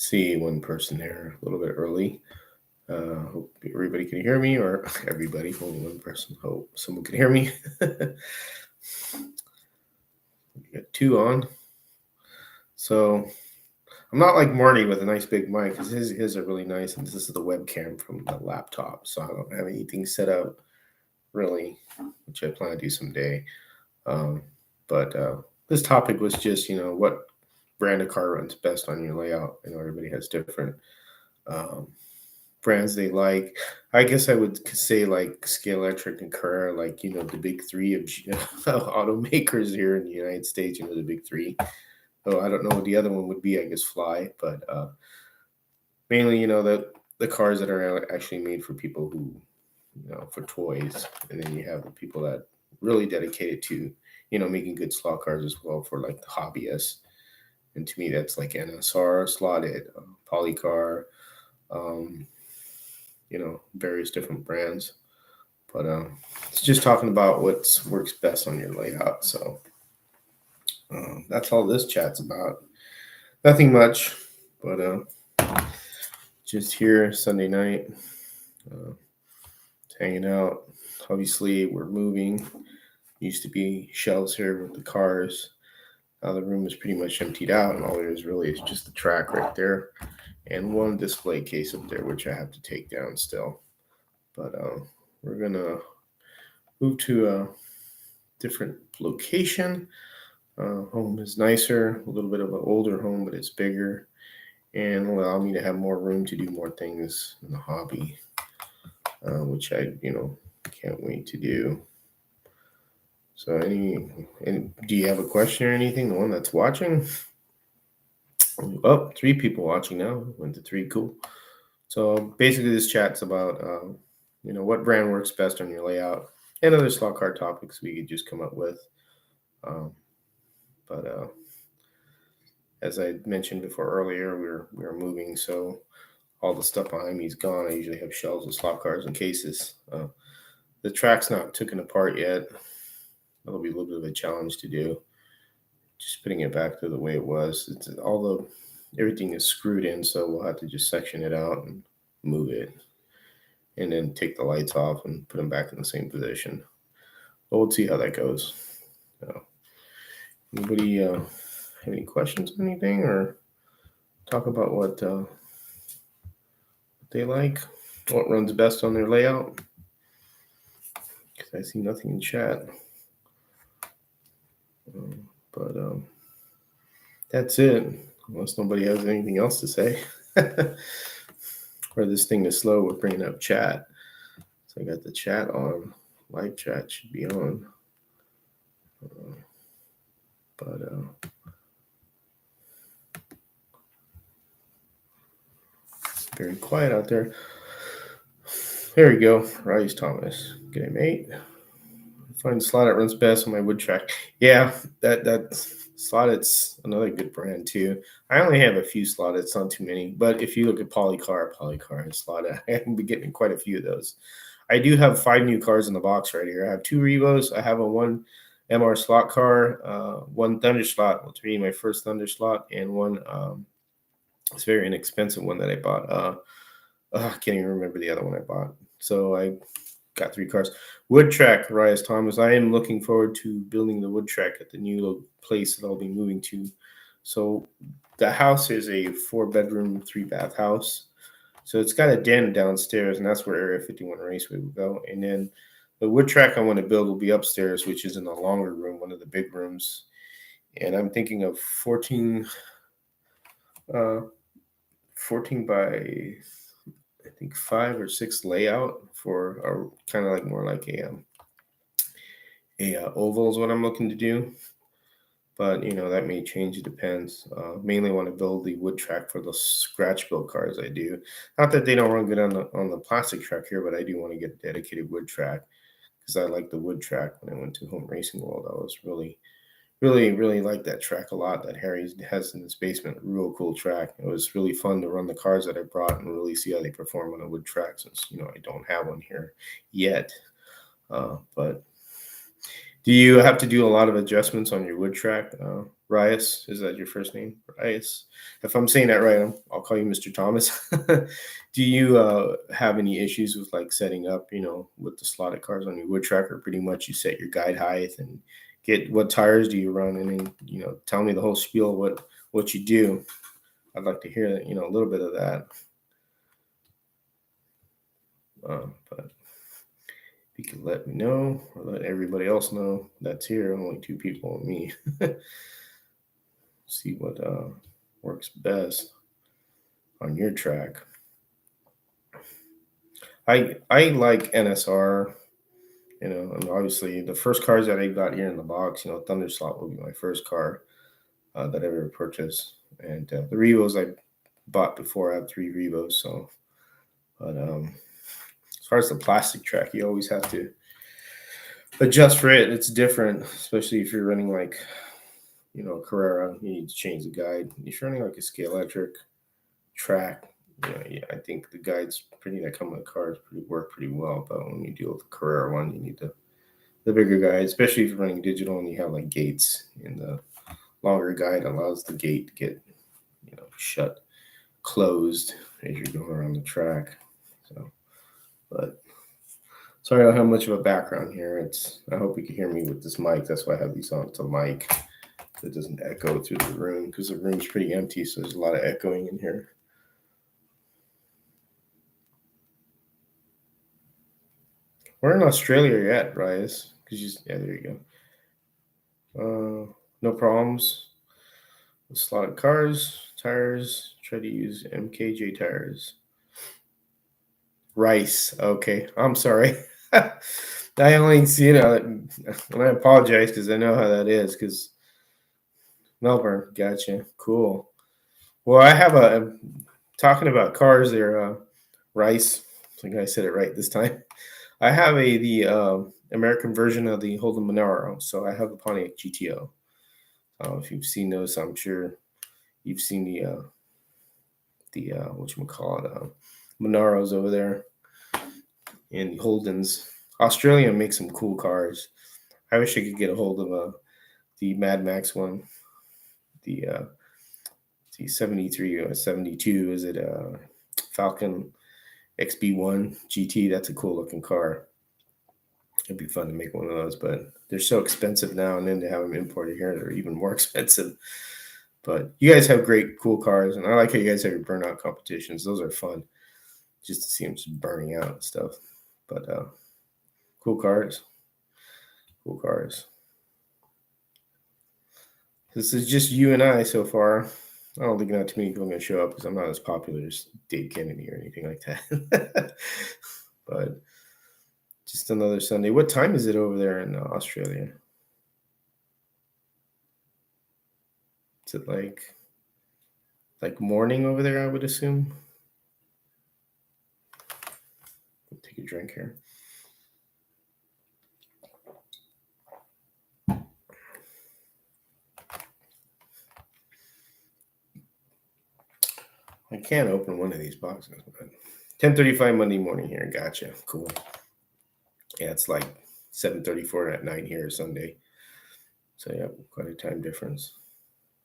See one person there a little bit early. Hope everybody can hear me, or everybody, only one person. Hope someone can hear me. We got two on. So I'm not like Marty with a nice big mic because his are really nice, and this is the webcam from the laptop. So I don't have anything set up really, which I plan to do someday. Um, but this topic was just what brand of car runs best on your layout. I know everybody has different um, brands they like. I guess I would say like Scalextric and Carrera, like the big three of automakers here in the United States. The big three. Oh, I don't know what the other one would be. I guess Fly, but mainly the cars that are actually made for people who for toys, and then you have the people that really dedicated to making good slot cars as well for like the hobbyists. And to me, that's like NSR, Slotted, Polycar, um, various different brands. But it's just talking about what works best on your layout. So that's all this chat's about. Nothing much, but just here Sunday night, uh, hanging out. Obviously, we're moving. Used to be shelves here with the cars. Now the room is pretty much emptied out, and all there is really is just the track right there and one display case up there, which I have to take down still. But we're gonna move to a different location. Home is nicer, a little bit of an older home, but it's bigger and allow me to have more room to do more things in the hobby, which I can't wait to do. So, do you have a question or anything? The one that's watching? Oh, three people watching now. Went to three. Cool. So basically, this chat's about what brand works best on your layout and other slot car topics we could just come up with. Um, but as I mentioned before earlier, we're moving, so all the stuff behind me is gone. I usually have shelves of slot cars and cases. The track's not taken apart yet. That'll be a little bit of a challenge to do. Just putting it back to the way it was. Everything is screwed in, so we'll have to just section it out and move it, and then take the lights off and put them back in the same position. But we'll see how that goes. Anybody have any questions or anything, or talk about what they like, what runs best on their layout? Because I see nothing in chat. But that's it, unless nobody has anything else to say. Or this thing is slow with bringing up chat. So I got the chat on. Live chat should be on. But very quiet out there. There we go. Rise Thomas. G'day, mate. Find slot that runs best on my wood track. Yeah, that Slotted's another good brand too. I only have a few Slotteds, not too many. But if you look at Polycar and Slotted, I have been getting quite a few of those. I do have 5 new cars in the box right here. I have 2 Revos. I have a 1 MR slot car, 1 Thunder slot, well, 3 my first Thunder slot, and one it's a very inexpensive one that I bought. I can't even remember the other one I bought. So I got 3 cars. Wood track, Rias Thomas. I am looking forward to building the wood track at the new place that I'll be moving to. So the house is a 4-bedroom, 3-bath house. So it's got a den downstairs, and that's where Area 51 Raceway will go. And then the wood track I want to build will be upstairs, which is in the longer room, one of the big rooms. And I'm thinking of 14 by, I think, 5 or 6 layout for a kind of like more like a oval is what I'm looking to do. But that may change. It depends. Mainly want to build the wood track for the scratch build cars I do. Not that they don't run good on the plastic track here, but I do want to get a dedicated wood track because I like the wood track. When I went to Home Racing World, I was really, really, really like that track a lot that Harry has in his basement. Real cool track. It was really fun to run the cars that I brought and really see how they perform on a wood track, since I don't have one here yet. But do you have to do a lot of adjustments on your wood track, Rias, is that your first name? Rias. If I'm saying that right, I'll call you Mr. Thomas. Do you have any issues with like setting up, with the slotted cars on your wood tracker? Pretty much you set your guide height and get what tires do you run, and then tell me the whole spiel of what you do. I'd like to hear a little bit of that. But you can let me know or let everybody else know that's here. Only two people and me. See what works best on your track. I like NSR, and obviously the first cars that I got here in the box, Thunderslot will be my first car that I ever purchased, and the Revos I bought before. I have 3 Revos, so. But as far as the plastic track, you always have to adjust for it. It's different, especially if you're running like, a Carrera. You need to change the guide. If you're running like a Scalextric track, I think the guides that come with the cars work pretty well. But when you deal with the Carrera one, you need the bigger guide, especially if you're running digital and you have like gates. In the longer guide allows the gate to get shut, closed as you're going around the track. So, but sorry I don't have much of a background here. I hope you can hear me with this mic. That's why I have these on. It's a mic that doesn't echo through the room because the room's pretty empty, so there's a lot of echoing in here. We're in Australia yet, Bryce? There you go. No problems with slotted cars, tires. Try to use MKJ tires. Rice. Okay, I'm sorry. I only see it, and I apologize because I know how that is. Because Melbourne, gotcha. Cool. Well, I have talking about cars there. Rice. I think I said it right this time. I have the American version of the Holden Monaro, so I have a Pontiac GTO. If you've seen those, I'm sure you've seen the whatchamacallit, Monaros over there, and the Holdens. Australia makes some cool cars. I wish I could get a hold of the Mad Max one, the 73 or 72. Is it Falcon XB1 GT? That's a cool looking car. It'd be fun to make one of those, but they're so expensive now, and then to have them imported here, they're even more expensive. But you guys have great, cool cars, and I like how you guys have your burnout competitions. Those are fun, just to see them just burning out and stuff. But cool cars. This is just you and I so far. I don't think not too many people are going to show up because I'm not as popular as Dave Kennedy or anything like that. But just another Sunday. What time is it over there in Australia? Is it like morning over there, I would assume? I'll take a drink here. I can't open one of these boxes, but 10:35 Monday morning here. Gotcha. Cool. Yeah, it's like 7:34 at night here Sunday. So yeah, quite a time difference.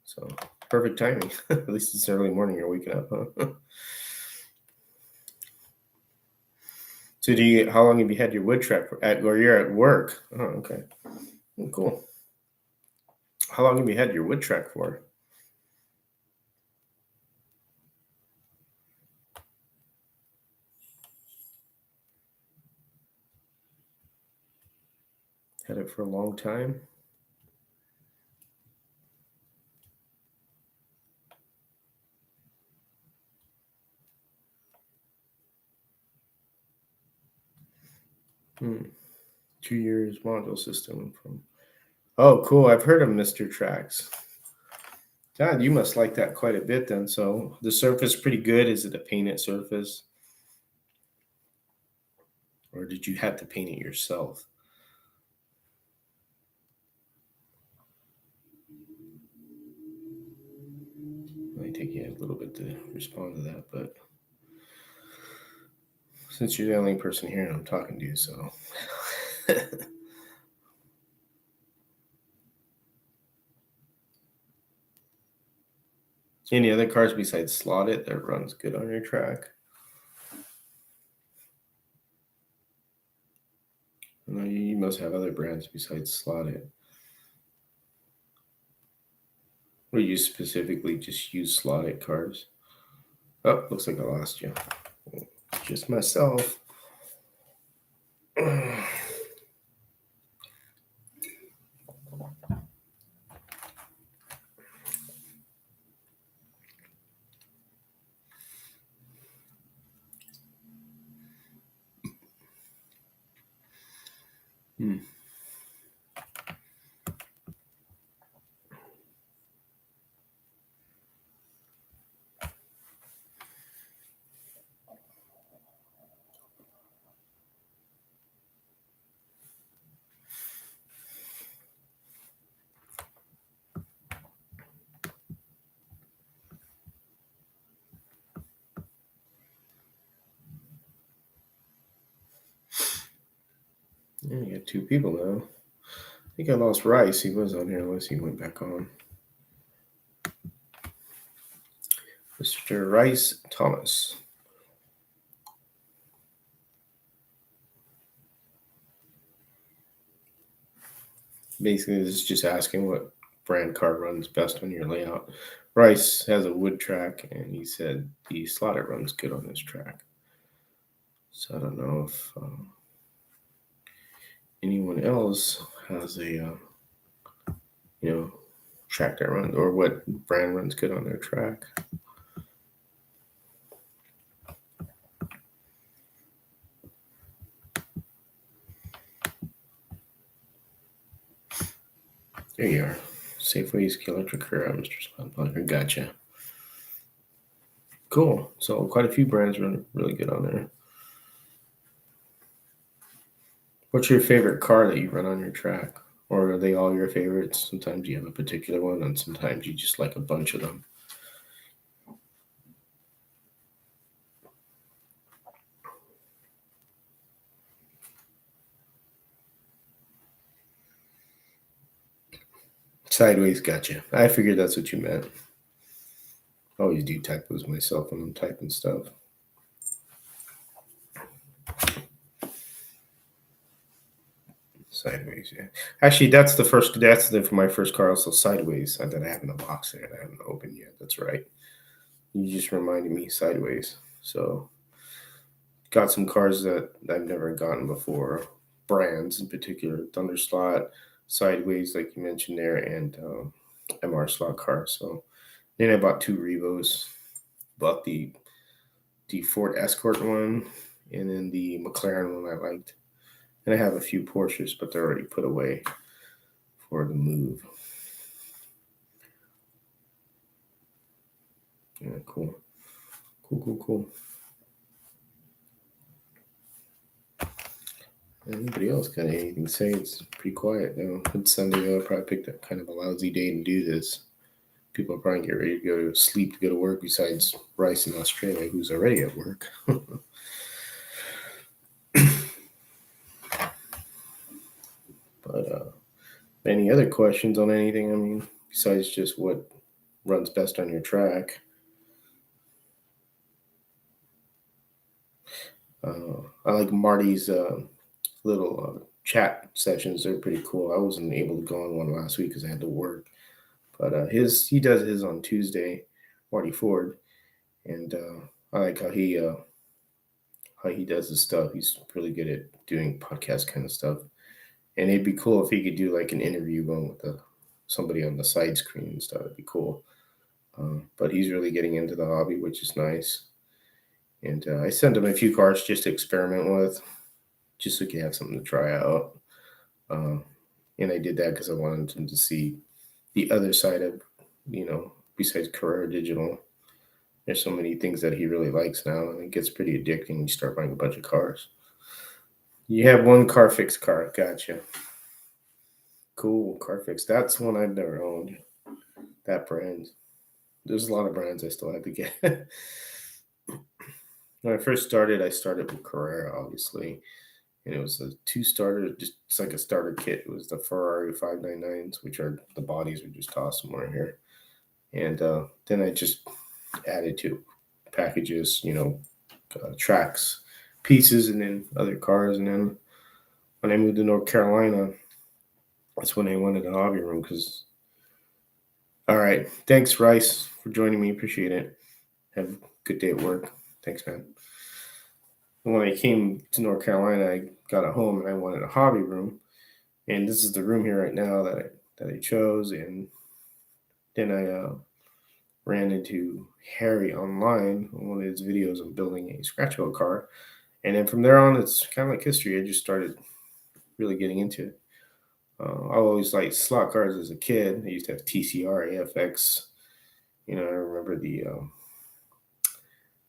So perfect timing. At least it's early morning. You're waking up, huh? So how long have you had your wood track or you're at work? Oh, okay. Oh, cool. How long have you had your wood track for? Had it for a long time. Hmm. 2 years module system from. Oh, cool. I've heard of Mr. Tracks. God, you must like that quite a bit then. So the surface pretty good. Is it a painted surface? Or did you have to paint it yourself? It might take you a little bit to respond to that, but since you're the only person here I'm talking to, so Any other cars besides Slotted that runs good on your track? No, you must have other brands besides Slotted. Or you specifically just use Slotted cars? Oh, looks like I lost you. Just myself. Hmm. Yeah, you got two people now. I think I lost Rice. He was on here unless he went back on. Mr. Rice Thomas. Basically, this is just asking what brand car runs best on your layout. Rice has a wood track, and he said the Slotted runs good on this track. So I don't know if anyone else has a track that runs or what brand runs good on their track. There you are. Safeway's Electric Car, Mr. Spotblocker. Gotcha. Cool. So quite a few brands run really good on there. What's your favorite car that you run on your track? Or are they all your favorites? Sometimes you have a particular one, and sometimes you just like a bunch of them. Sideways, gotcha. I figured that's what you meant. I always do typos myself when I'm typing stuff. Sideways, yeah. Actually, that's for my first car. Also, Sideways that I have in a box there that I haven't opened yet. That's right. You just reminded me, Sideways. So, got some cars that I've never gotten before. Brands in particular, Thunderslot, Sideways, like you mentioned there, and MR slot car. So then I bought two Revos. Bought the Ford Escort one, and then the McLaren one I liked. And I have a few Porsches, but they're already put away for the move. Yeah, cool. Cool. Anybody else got anything to say? It's pretty quiet now. It's Sunday though. I probably picked up kind of a lousy day to do this. People are probably get ready to go to sleep to go to work besides Bryce in Australia, who's already at work. But any other questions on anything? I mean, besides just what runs best on your track? I like Marty's little chat sessions. They're pretty cool. I wasn't able to go on one last week because I had to work. But he does his on Tuesday, Marty Ford, and I like how he does his stuff. He's really good at doing podcast kind of stuff. And it'd be cool if he could do like an interview going with somebody on the side screen and stuff. It'd be cool. But he's really getting into the hobby, which is nice. And I sent him a few cars just to experiment with, just so he could have something to try out. And I did that because I wanted him to see the other side of, besides Carrera Digital. There's so many things that he really likes now, and it gets pretty addicting when you start buying a bunch of cars. You have one Carfix car, gotcha. Cool, Carfix. That's one I've never owned. That brand. There's a lot of brands I still have to get. When I first started, I started with Carrera, obviously, and it was a two-starter, just it's like a starter kit. It was the Ferrari 599s, which are the bodies are just awesome right here. And then I just added to packages, tracks, pieces, and then other cars. And then when I moved to North Carolina, that's when I wanted a hobby room. Because, all right, thanks, Rice, for joining me. Appreciate it. Have a good day at work. Thanks, man. And when I came to North Carolina, I got a home and I wanted a hobby room. And this is the room here right now that I chose. And then I ran into Harry online on one of his videos of building a scratch build car. And then from there on, it's kind of like history. I just started really getting into it. I always liked slot cars as a kid. I used to have TCR, AFX. I remember the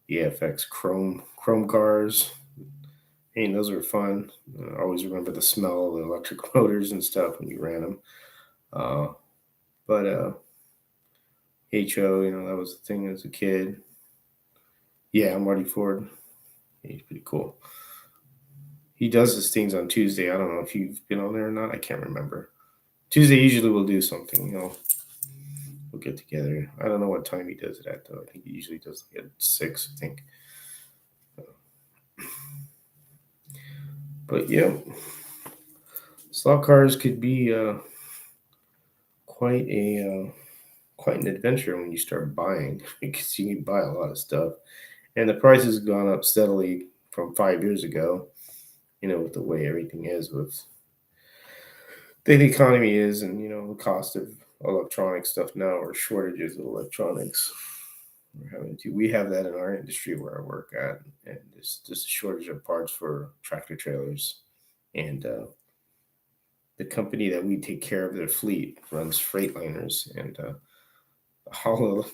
AFX Chrome cars. Hey, those were fun. I always remember the smell of the electric motors and stuff when you ran them. But HO, that was the thing as a kid. Yeah, Marty Ford. He's pretty cool. He does his things on Tuesday. I don't know if you've been on there or not. I can't remember. Tuesday usually we'll do something. We'll get together. I don't know what time he does it at though. I think he usually does like at 6. I think. But yeah, slot cars could be quite an adventure when you start buying because you can buy a lot of stuff, and the price has gone up steadily from 5 years ago. With the way everything is with the economy is, and the cost of electronic stuff now, or shortages of electronics. We have that in our industry where I work at, and there's just a shortage of parts for tractor trailers, and the company that we take care of their fleet runs Freightliners, and all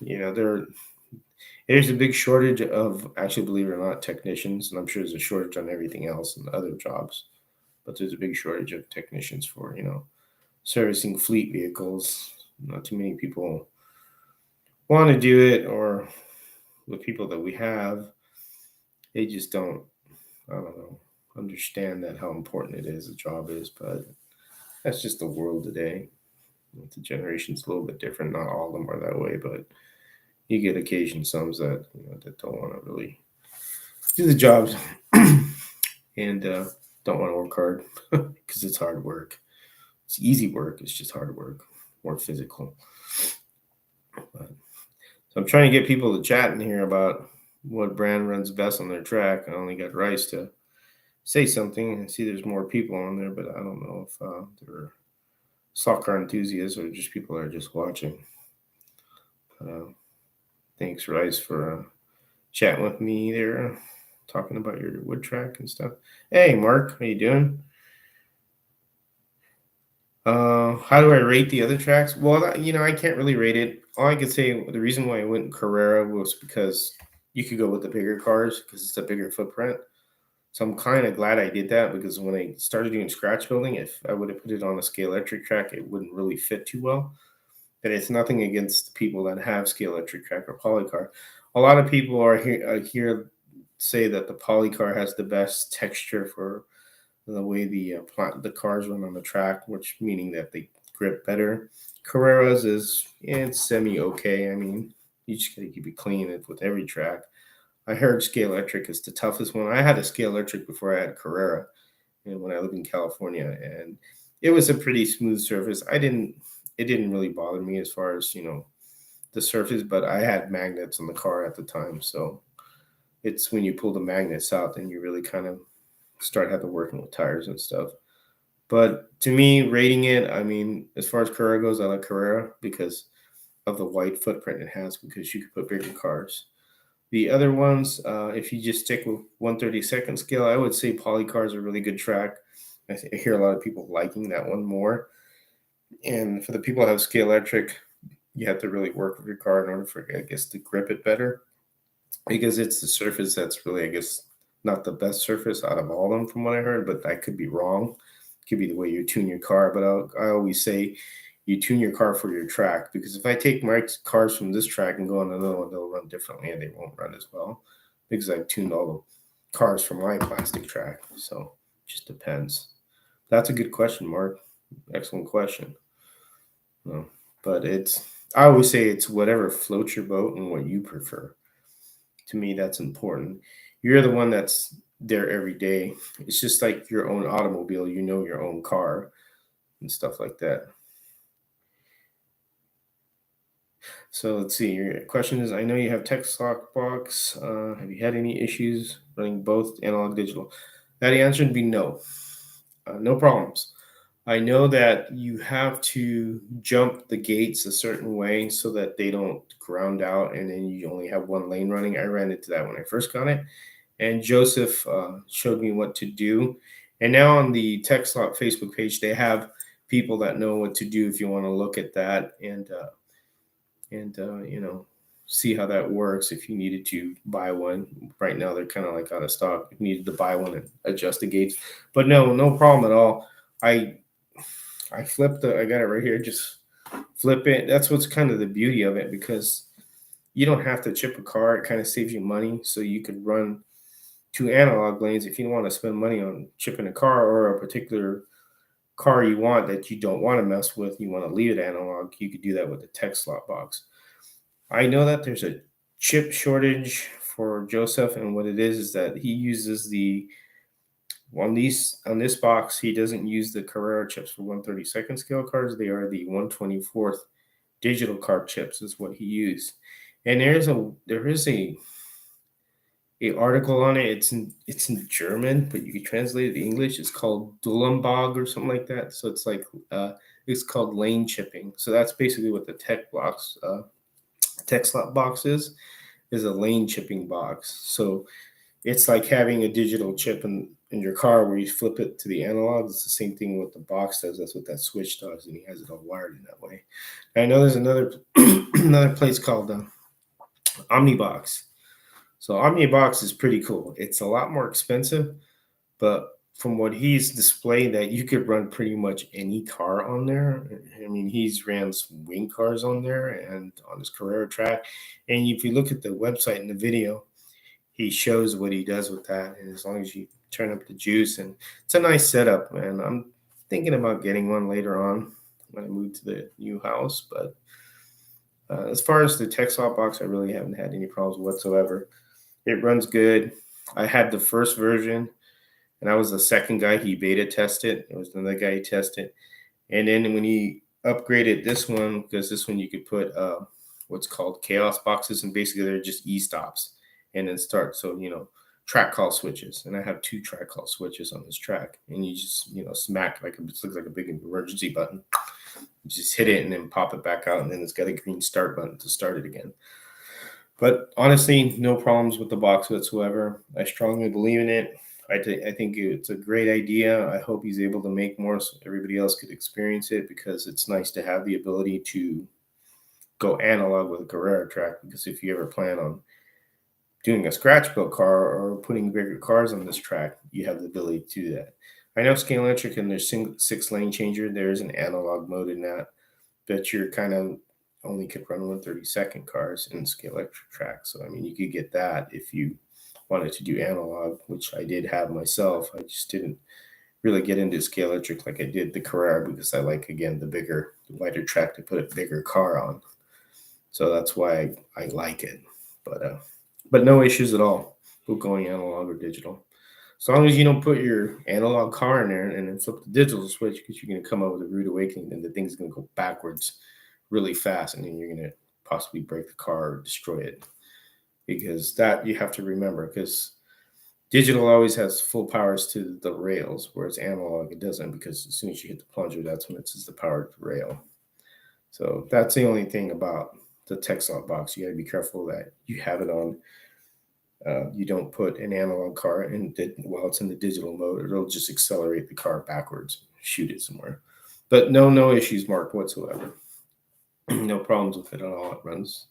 there's a big shortage of, actually, believe it or not, technicians, and I'm sure there's a shortage on everything else and other jobs, but there's a big shortage of technicians for servicing fleet vehicles. Not too many people want to do it, or the people that we have, they just don't, I don't know, understand that how important it is, the job is. But that's just the world today. The generation's a little bit different. Not all of them are that way, but you get occasion some that that don't want to really do the jobs and don't want to work hard because it's hard work. It's easy work. It's just hard work, more physical. But, so I'm trying to get people to chat in here about what brand runs best on their track. I only got Rice to say something. I see there's more people on there, but I don't know if they're slot car enthusiasts or just people that are just watching. Thanks, Rice, for chatting with me there, talking about your wood track and stuff. Hey, Mark, how you doing? How do I rate the other tracks? Well, I can't really rate it. All I could say, the reason why I went Carrera was because you could go with the bigger cars because it's a bigger footprint. So I'm kind of glad I did that, because when I started doing scratch building, if I would have put it on a Scalextric track, it wouldn't really fit too well. But it's nothing against the people that have Scalextric track or Polycar. A lot of people are here say that the Polycar has the best texture for the way the cars run on the track, which meaning that they grip better. Carrera's it's semi okay. I mean, you just gotta keep it clean with every track. I heard Scalextric is the toughest one. I had a Scalextric before I had Carrera, when I lived in California, and it was a pretty smooth surface. It didn't really bother me as far as the surface, but I had magnets on the car at the time, so it's when you pull the magnets out, then you really kind of start having to working with tires and stuff. But to me, rating it, I mean, as far as Carrera goes, I like Carrera because of the wide footprint it has, because you could put bigger cars. The other ones, if you just stick with 1/32 scale, I would say Polycar is a really good track. I hear a lot of people liking that one more. And for the people that have Scalextric, you have to really work with your car in order for, I guess, to grip it better, because it's the surface that's really, I guess, not the best surface out of all of them, from what I heard. But I could be wrong. It could be the way you tune your car. But I always say you tune your car for your track, because if I take my cars from this track and go on another one, they'll run differently and they won't run as well, because I've tuned all the cars for my plastic track. So it just depends. That's a good question, Mark. Excellent question. But I always say it's whatever floats your boat and what you prefer. To me, that's important. You're the one that's there every day. It's just like your own automobile, you know, your own car and stuff like that. So let's see. Your question is: I know you have text lock box. Have you had any issues running both analog digital? That answer would be no. No problems. I know that you have to jump the gates a certain way so that they don't ground out, and then you only have one lane running. I ran into that when I first got it, and Joseph showed me what to do. And now on the TechSlot Facebook page, they have people that know what to do if you want to look at that and you know, see how that works. If you needed to buy one, right now they're kind of like out of stock. If you needed to buy one and adjust the gates, but no, no problem at all. I I flipped the. I got it right here. Just flip it. That's what's kind of the beauty of it, because you don't have to chip a car. It kind of saves you money, so you could run two analog lanes if you don't want to spend money on chipping a car or a particular car you want that you don't want to mess with. You want to leave it analog. You could do that with the tech slot box. I know that there's a chip shortage for Joseph, and what it is that he uses the on this box. He doesn't use the Carrera chips for 132nd scale cards. They are the 124th digital card chips is what he used. And there is a article on it. It's in German, but you can translate it to English. It's called Dulenbog or something like that. So it's called lane chipping. So that's basically what the tech slot box is a lane chipping box. So it's like having a digital chip in your car where you flip it to the analog. It's the same thing what the box does. That's what that switch does, and he has it all wired in that way. And I know there's another another place called Omnibox. So Omnibox is pretty cool. It's a lot more expensive, but from what he's displayed, that you could run pretty much any car on there. I mean, he's ran some wing cars on there and on his Carrera track. And if you look at the website and the video, he shows what he does with that. And as long as you turn up the juice, and it's a nice setup, man. I'm thinking about getting one later on when I move to the new house. But as far as the Texel box, I really haven't had any problems whatsoever. It runs good. I had the first version, and I was the second guy he beta tested. It was another guy he tested. And then when he upgraded this one, because this one you could put what's called chaos boxes, and basically they're just e-stops and then start. So, track call switches. And I have two track call switches on this track. And you just, smack it looks like a big emergency button. You just hit it and then pop it back out. And then it's got a green start button to start it again. But honestly, no problems with the box whatsoever. I strongly believe in it. I think it's a great idea. I hope he's able to make more so everybody else could experience it, because it's nice to have the ability to go analog with a Carrera track. Because if you ever plan on doing a scratch built car or putting bigger cars on this track, you have the ability to do that. I know Scalextric and their 6 lane changer, there is an analog mode in that, but you're kind of only could run 132nd cars in Scalextric track. So, I mean, you could get that if you wanted to do analog, which I did have myself. I just didn't really get into Scalextric like I did the Carrera, because I like, again, the wider track to put a bigger car on. So that's why I like it. But no issues at all with going analog or digital. As long as you don't put your analog car in there and then flip the digital switch, because you're going to come up with a rude awakening, and the thing's going to go backwards really fast, and then you're going to possibly break the car or destroy it. Because that you have to remember, because digital always has full powers to the rails, whereas analog it doesn't, because as soon as you hit the plunger, that's when it says the power to the rail. So that's the only thing about the Texel box. You got to be careful that you have it on. You don't put an analog car in while it's in the digital mode. It'll just accelerate the car backwards, shoot it somewhere. But no issues, Mark, whatsoever. No problems with it at all. It runs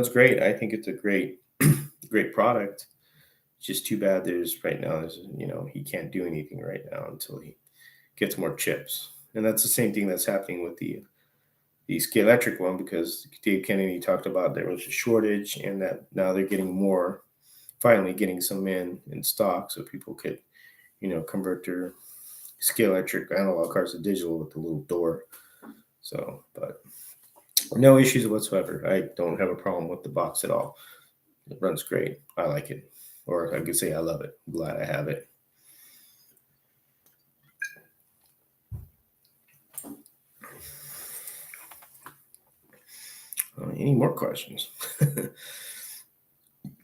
great. I think it's a great product. It's just too bad there's he can't do anything right now until he gets more chips. And that's the same thing that's happening with the Scalextric one, because Dave Kennedy talked about there was a shortage, and that now they're finally getting some in stock, so people could, convert their Scalextric analog cars to digital with the little door. So, but No issues whatsoever. I don't have a problem with the box at all. It runs great. I like it. Or I could say I love it. I'm glad I have it. Any more questions?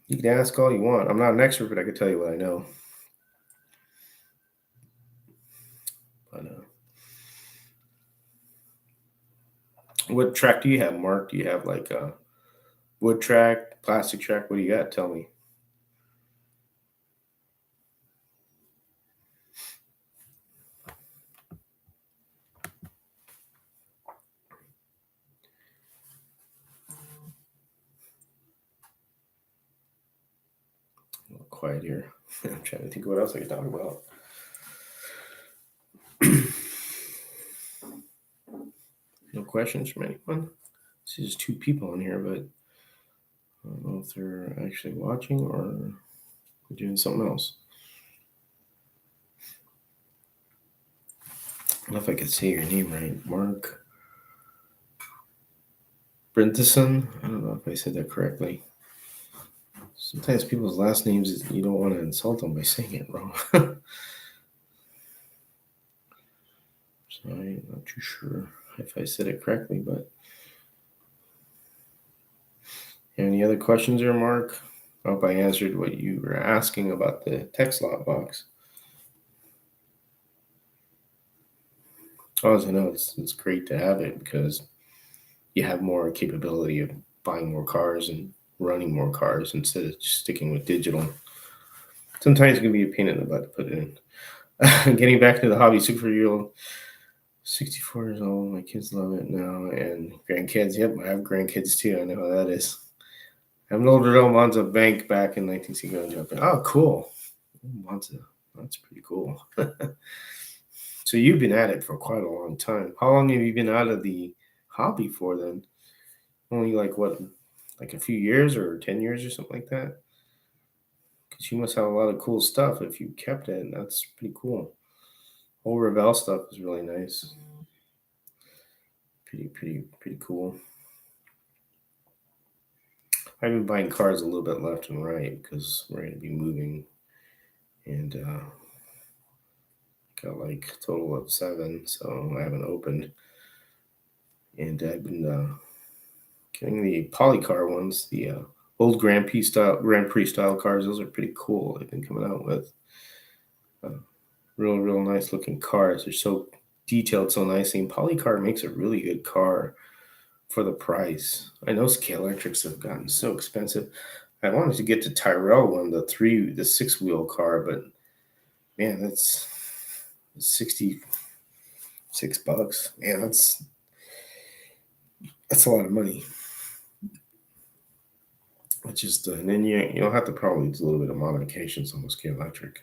You can ask all you want. I'm not an expert, but I can tell you what I know. But what track do you have, Mark? Do you have like a wood track, plastic track? What do you got? Tell me. A little quiet here. I'm trying to think of what else I could talk about. No questions from anyone? This is 2 people in here, but I don't know if they're actually watching or we're doing something else. I don't know if I could say your name right. Mark Brinteson. I don't know if I said that correctly. Sometimes people's last names, you don't want to insult them by saying it wrong. So I'm not too sure if I said it correctly, but any other questions there, Mark? I hope I answered what you were asking about the text lot box. As I know, it's great to have it because you have more capability of buying more cars and running more cars instead of just sticking with digital. Sometimes it can be a pain in the butt to put it in. Getting back to the hobby, 64 years old. My kids love it now, and grandkids. Yep, I have grandkids too. I know how that is. I have an older Monza bank back in 1960. Oh, cool. Monza. That's pretty cool. So you've been at it for quite a long time. How long have you been out of the hobby for then? Only like what, like a few years or 10 years or something like that? Because you must have a lot of cool stuff if you kept it. That's pretty cool. Whole Revell stuff is really nice. Pretty cool. I've been buying cars a little bit left and right because we're going to be moving, and got like a total of 7, so I haven't opened. And I've been getting the Polycar ones, the old Grand Prix style cars. Those are pretty cool. They've been coming out with real nice looking cars. They're so detailed so nicely. And Polycar makes a really good car for the price. I know Scalextrics have gotten so expensive. I wanted to get the Tyrrell one, the 6-wheel car, but man, that's $66. Man, that's a lot of money. It's just, and then you'll have to probably do a little bit of modifications on the Scalextric.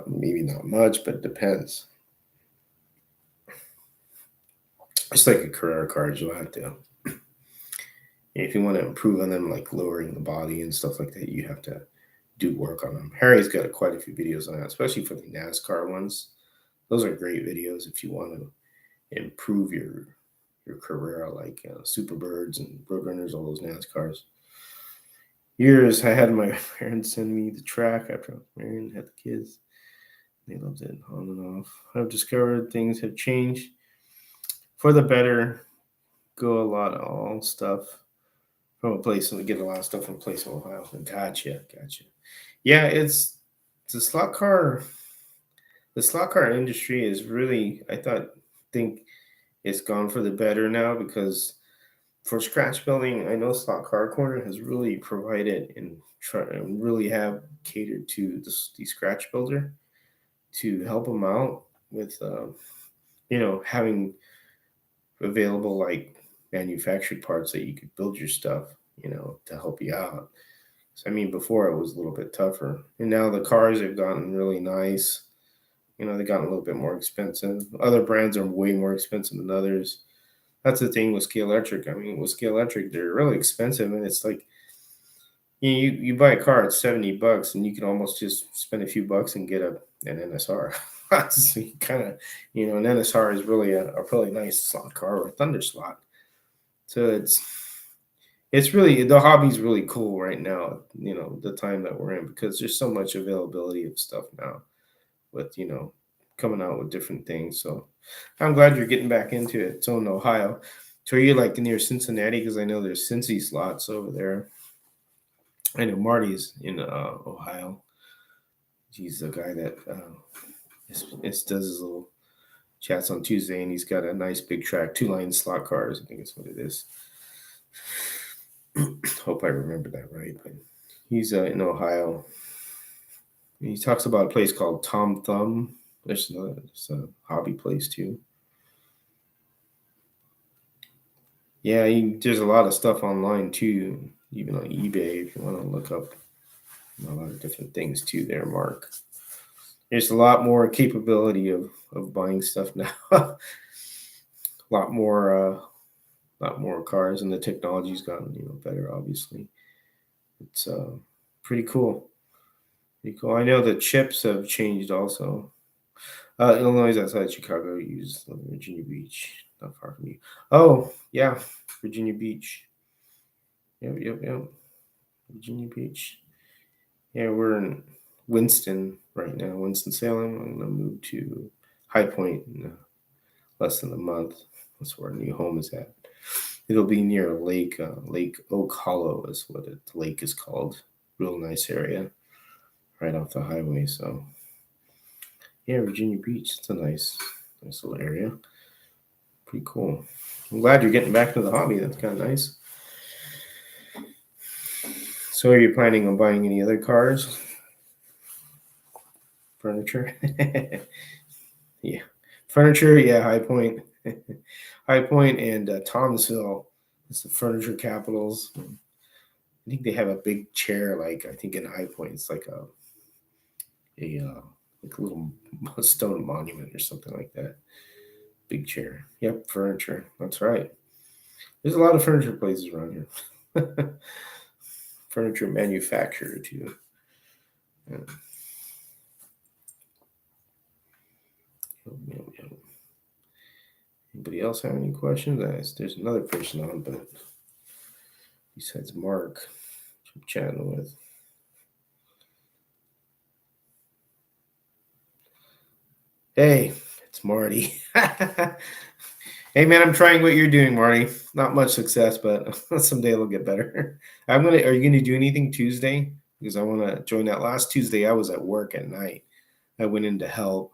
Maybe not much, but it depends. It's like a Carrera car. You'll have to, if you want to improve on them, like lowering the body and stuff like that, you have to do work on them. Harry's got quite a few videos on that, especially for the NASCAR ones. Those are great videos if you want to improve your Carrera, like Superbirds and Roadrunners, all those NASCARs. Years I had my parents send me the track after I was married and had the kids. They loved it on and off. I've discovered things have changed for the better. Go a lot of all stuff from a place, and we get a lot of stuff from a place in Ohio. Gotcha. Yeah, it's the slot car. The slot car industry is really, think it's gone for the better now because for scratch building, I know Slot Car Corner has really provided and really have catered to the scratch builder to help them out with, having available like manufactured parts that you could build your stuff, to help you out. So, I mean, before it was a little bit tougher, and now the cars have gotten really nice. They've gotten a little bit more expensive. Other brands are way more expensive than others. That's the thing with Scalextric. I mean, with Scalextric, they're really expensive, and it's like you buy a car at $70, and you can almost just spend a few bucks and get an NSR. So you kind of, an NSR is really a really nice slot car or a Thunder slot. So it's really, the hobby's really cool right now, the time that we're in, because there's so much availability of stuff now with, coming out with different things. So I'm glad you're getting back into it. So in Ohio. So are you like near Cincinnati? Because I know there's Cincy slots over there. I know Marty's in Ohio. He's the guy that does his little chats on Tuesday, and he's got a nice big track, 2-line slot cars. I think is what it is. Hope I remember that right. But he's in Ohio. He talks about a place called Tom Thumb. There's a hobby place too. Yeah, there's a lot of stuff online too, even on eBay if you want to look up a lot of different things too there, Mark. There's a lot more capability of buying stuff now. a lot more cars, and the technology's gotten better, obviously. It's pretty cool. Pretty cool. I know the chips have changed also. Illinois is outside Chicago. Use Virginia Beach, not far from you. Oh, yeah, Virginia Beach. Yep. Virginia Beach. Yeah, we're in Winston right now, Winston-Salem. I'm gonna move to High Point in less than a month. That's where our new home is at. It'll be near a lake. Lake Oak Hollow is what the lake is called. Real nice area, right off the highway. So, yeah, Virginia Beach. It's a nice little area. Pretty cool. I'm glad you're getting back to the hobby. That's kind of nice. So, are you planning on buying any other cars? Furniture? Yeah. Furniture, yeah, High Point. High Point and Thomasville. It's the furniture capitals. I think they have a big chair, like I think in High Point, it's like a like a little stone monument or something like that. Big chair. Yep, furniture. That's right. There's a lot of furniture places around here. Furniture manufacturer too. Yeah. Anybody else have any questions? There's another person on, but besides Mark, I'm chatting with. Hey, it's Marty. Hey man, I'm trying what you're doing, Marty. Not much success, but someday it'll get better. Are you gonna do anything Tuesday? Because I wanna join that. Last Tuesday I was at work at night. I went in to help.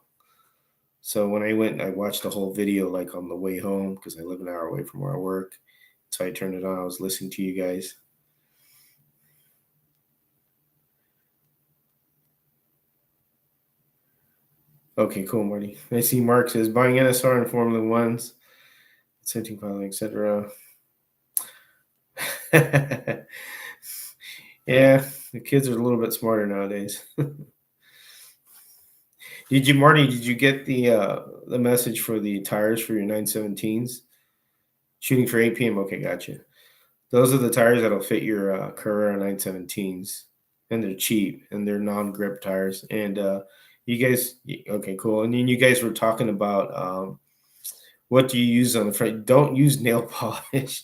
So when I went, I watched the whole video like on the way home because I live an hour away from where I work. So I turned it on. I was listening to you guys. Okay, cool, Marty. I see Mark says buying NSR and Formula Ones, setting filing, etc. Yeah, the kids are a little bit smarter nowadays. Marty? Did you get the message for the tires for your 917s? Shooting for 8 p.m. Okay, gotcha. Those are the tires that'll fit your Carrera 917s, and they're cheap and they're non-grip tires. And you guys, okay, cool. And then you guys were talking about what do you use on the front? Don't use nail polish.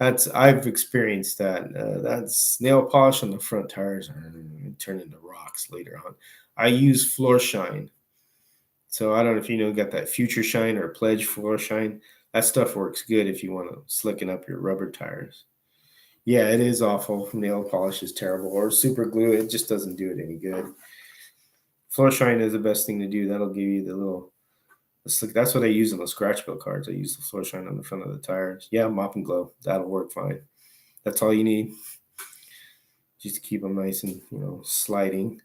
I've experienced that. That's nail polish on the front tires turn into rocks later on. I use Floor Shine. So I don't know if got that Future Shine or Pledge Floor Shine. That stuff works good if you want to slicken up your rubber tires. Yeah, it is awful. Nail polish is terrible, or super glue. It just doesn't do it any good. Floor Shine is the best thing to do. That'll give you the little. That's what I use on the scratch build cards. I use the Floor Shine on the front of the tires. Yeah, mop and glow. That'll work fine. That's all you need. Just to keep them nice and sliding.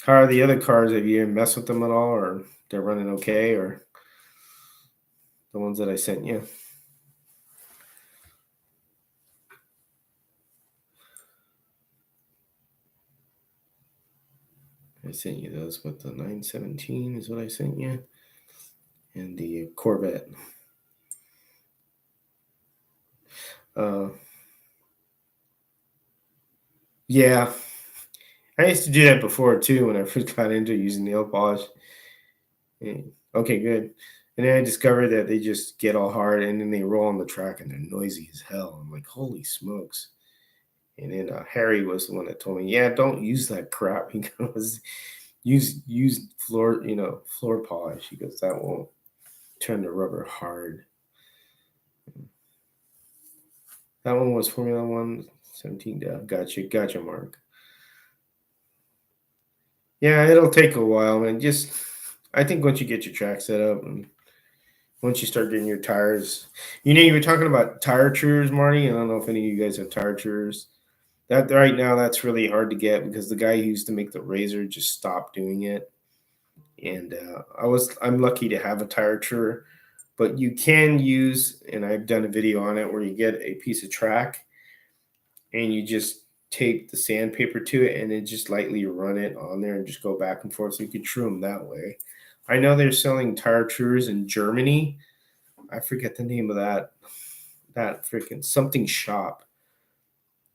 How are the other cars? Have you messed with them at all, or they're running okay, or the ones that I sent you? I sent you those with the 917 is what I sent you, and the Corvette. Yeah, I used to do that before too when I first got into using nail polish. Okay, good. And then I discovered that they just get all hard and then they roll on the track and they're noisy as hell. I'm like, holy smokes. And then Harry was the one that told me, yeah, don't use that crap. He goes, use floor, floor polish. He goes, that won't turn the rubber hard. That one was Formula One 17. Gotcha, Mark. Yeah, it'll take a while, man. Just, I think once you get your track set up and once you start getting your tires, you were talking about tire chewers, Marty. I don't know if any of you guys have tire chewers. That right now, that's really hard to get because the guy who used to make the razor just stopped doing it. And I'm lucky to have a tire chewer, but you can use, and I've done a video on it where you get a piece of track and you just tape the sandpaper to it and then just lightly run it on there and just go back and forth so you can chew them that way. I know they're selling tire chewers in Germany. I forget the name of that freaking something shop.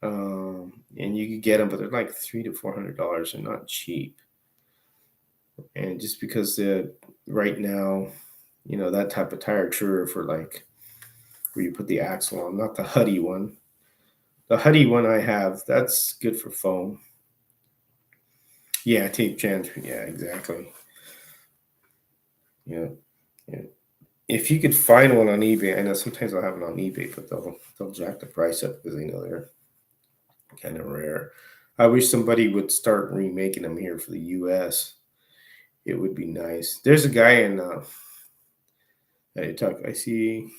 And you can get them, but they're like $300 to $400. They're not cheap. And just because right now, that type of tire chewer for like where you put the axle on, not the Huddy one. The Huddy one I have, that's good for foam. Yeah, tape transfer. Yeah, exactly. Yeah, yeah. If you could find one on eBay, I know sometimes I'll have it on eBay, but they'll jack the price up because they know they're kind of rare. I wish somebody would start remaking them here for the U.S. It would be nice. There's a guy in I see.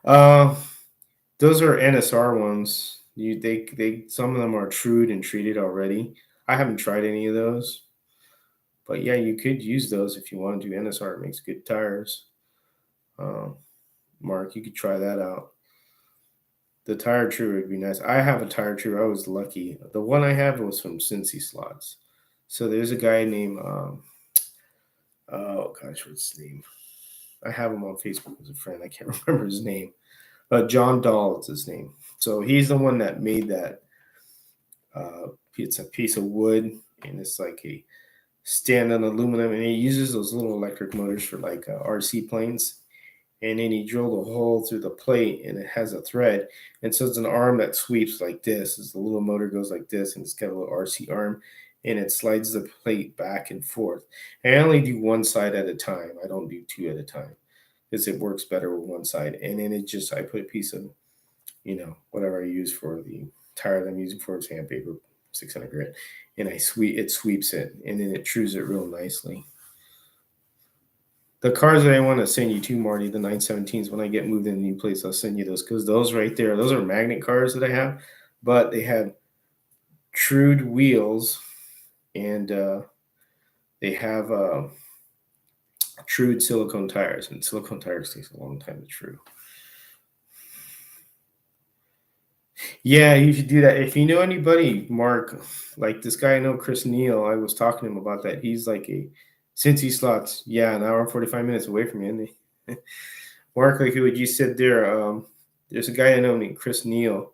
Uh, those are NSR ones. They some of them are trued and treated already. I haven't tried any of those, but yeah, you could use those if you want to. NSR makes good tires. Um, Mark, you could try that out. The tire chewer would be nice. I have a tire chewer. I was lucky. The one I have was from Cincy Slots. So there's a guy named oh gosh, what's his name? I have him on Facebook as a friend. I can't remember his name. John Dahl is his name. So he's the one that made that. It's a piece of wood and it's like a stand on aluminum, and he uses those little electric motors for like RC planes. And then he drilled a hole through the plate and it has a thread. And so it's an arm that sweeps like this as the little motor goes like this, and it's got a little RC arm and it slides the plate back and forth. And I only do one side at a time. I don't do two at a time because it works better with one side. And then I put a piece of, whatever I use for the tire that I'm using for sandpaper, 600 grit, and it sweeps it and then it trues it real nicely. The cars that I want to send you to, Marty, the 917s, when I get moved in a new place, I'll send you those because those right there, those are magnet cars that I have, but they have trued wheels and they have trued silicone tires, and silicone tires takes a long time to true. Yeah, you should do that. If you know anybody, Mark, like this guy I know, Chris Neal, I was talking to him about that. He's like Cincy Slots, yeah, an hour and 45 minutes away from you, isn't he? Mark, like what you said there, there's a guy I know named Chris Neal,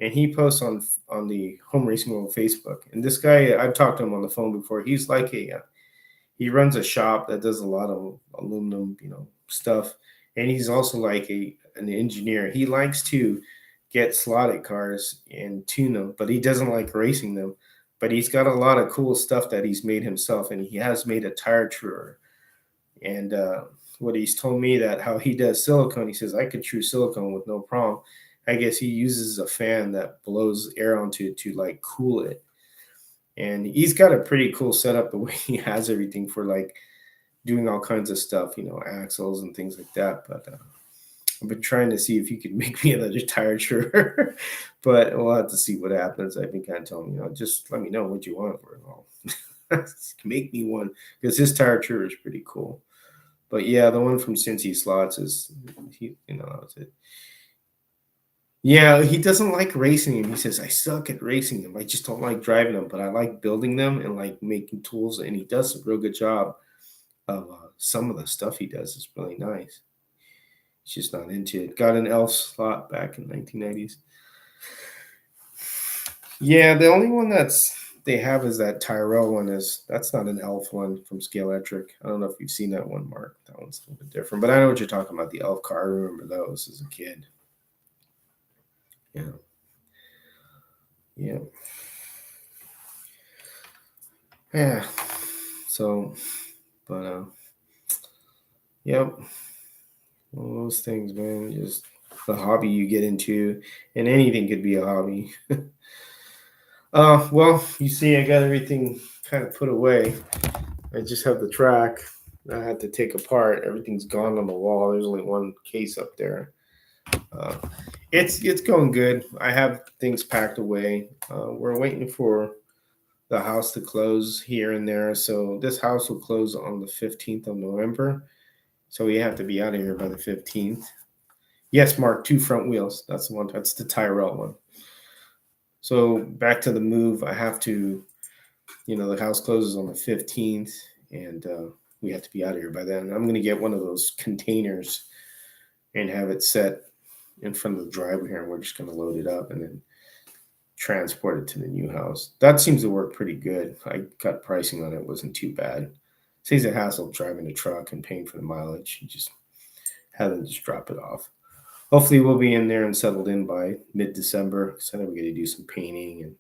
and he posts on the Home Racing World Facebook. And this guy, I've talked to him on the phone before. He's like he runs a shop that does a lot of aluminum, stuff, and he's also like an engineer. He likes to get slotted cars and tune them, but he doesn't like racing them. But he's got a lot of cool stuff that he's made himself, and he has made a tire truer. And what he's told me that how he does silicone, he says I could true silicone with no problem. I guess he uses a fan that blows air onto it to like cool it. And he's got a pretty cool setup the way he has everything for like doing all kinds of stuff, axles and things like that. But I've been trying to see if you could make me another tire chewer, but we'll have to see what happens. I've been kind of telling him, just let me know what you want for it all. Make me one because his tire chewer is pretty cool. But yeah, the one from Cincy Slots is that's it. Yeah, he doesn't like racing them. He says, I suck at racing them. I just don't like driving them, but I like building them and like making tools. And he does a real good job of some of the stuff he does is really nice. He's just not into it. Got an elf slot back in 1990s. Yeah, the only one that's they have is that Tyrell one. That's not an Elf one from Scalextric. I don't know if you've seen that one, Mark. That one's a little bit different, but I know what you're talking about. The Elf car. I remember those as a kid. Yeah, yeah, yeah. So, but yep, all those things, man. Just the hobby you get into, and anything could be a hobby. Well, you see, I got everything kind of put away. I just have the track I had to take apart. Everything's gone on the wall. There's only one case up there. Uh, it's going good. I have things packed away. We're waiting for the house to close here and there. So this house will close on the 15th of November. So we have to be out of here by the 15th. Yes, Mark, 2 front wheels. That's the one. That's the Tyrell one. So back to the move. I have to, the house closes on the 15th, and we have to be out of here by then. I'm going to get one of those containers and have it set in front of the driveway here, and we're just going to load it up and then transport it to the new house. That seems to work pretty good. I got pricing on it. It wasn't too bad. Saves a hassle driving the truck and paying for the mileage. You just have them just drop it off. Hopefully we'll be in there and settled in by mid-December, because I know we got to do some painting, and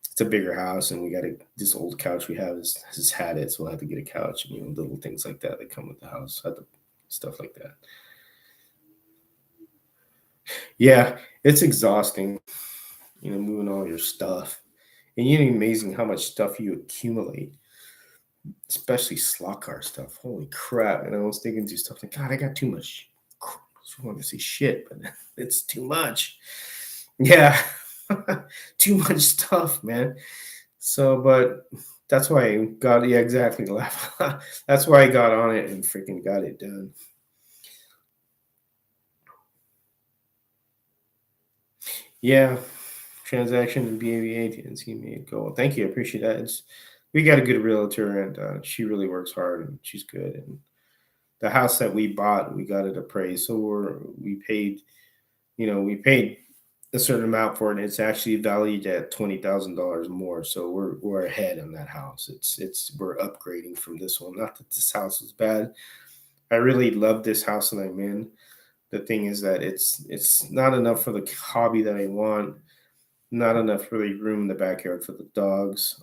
it's a bigger house, and we got this old couch we have has had it, so we'll have to get a couch, and little things like that come with the house, stuff like that. Yeah, it's exhausting, moving all your stuff, and amazing how much stuff you accumulate, especially slot car stuff. Holy crap! And I was thinking to stuff like, God, I got too much. I don't want to say shit, but it's too much. Yeah, too much stuff, man. So, but that's why I got, yeah, exactly. That's why I got on it and freaking got it done. Yeah, transaction and BABA TNC made go. Thank you, I appreciate that. We got a good realtor, and she really works hard, and she's good. And the house that we bought, we got it appraised, so we paid a certain amount for it, and it's actually valued at $20,000 more. So we're ahead on that house. We're upgrading from this one. Not that this house is bad. I really love this house that I'm in. The thing is that it's not enough for the hobby that I want. Not enough really room in the backyard for the dogs.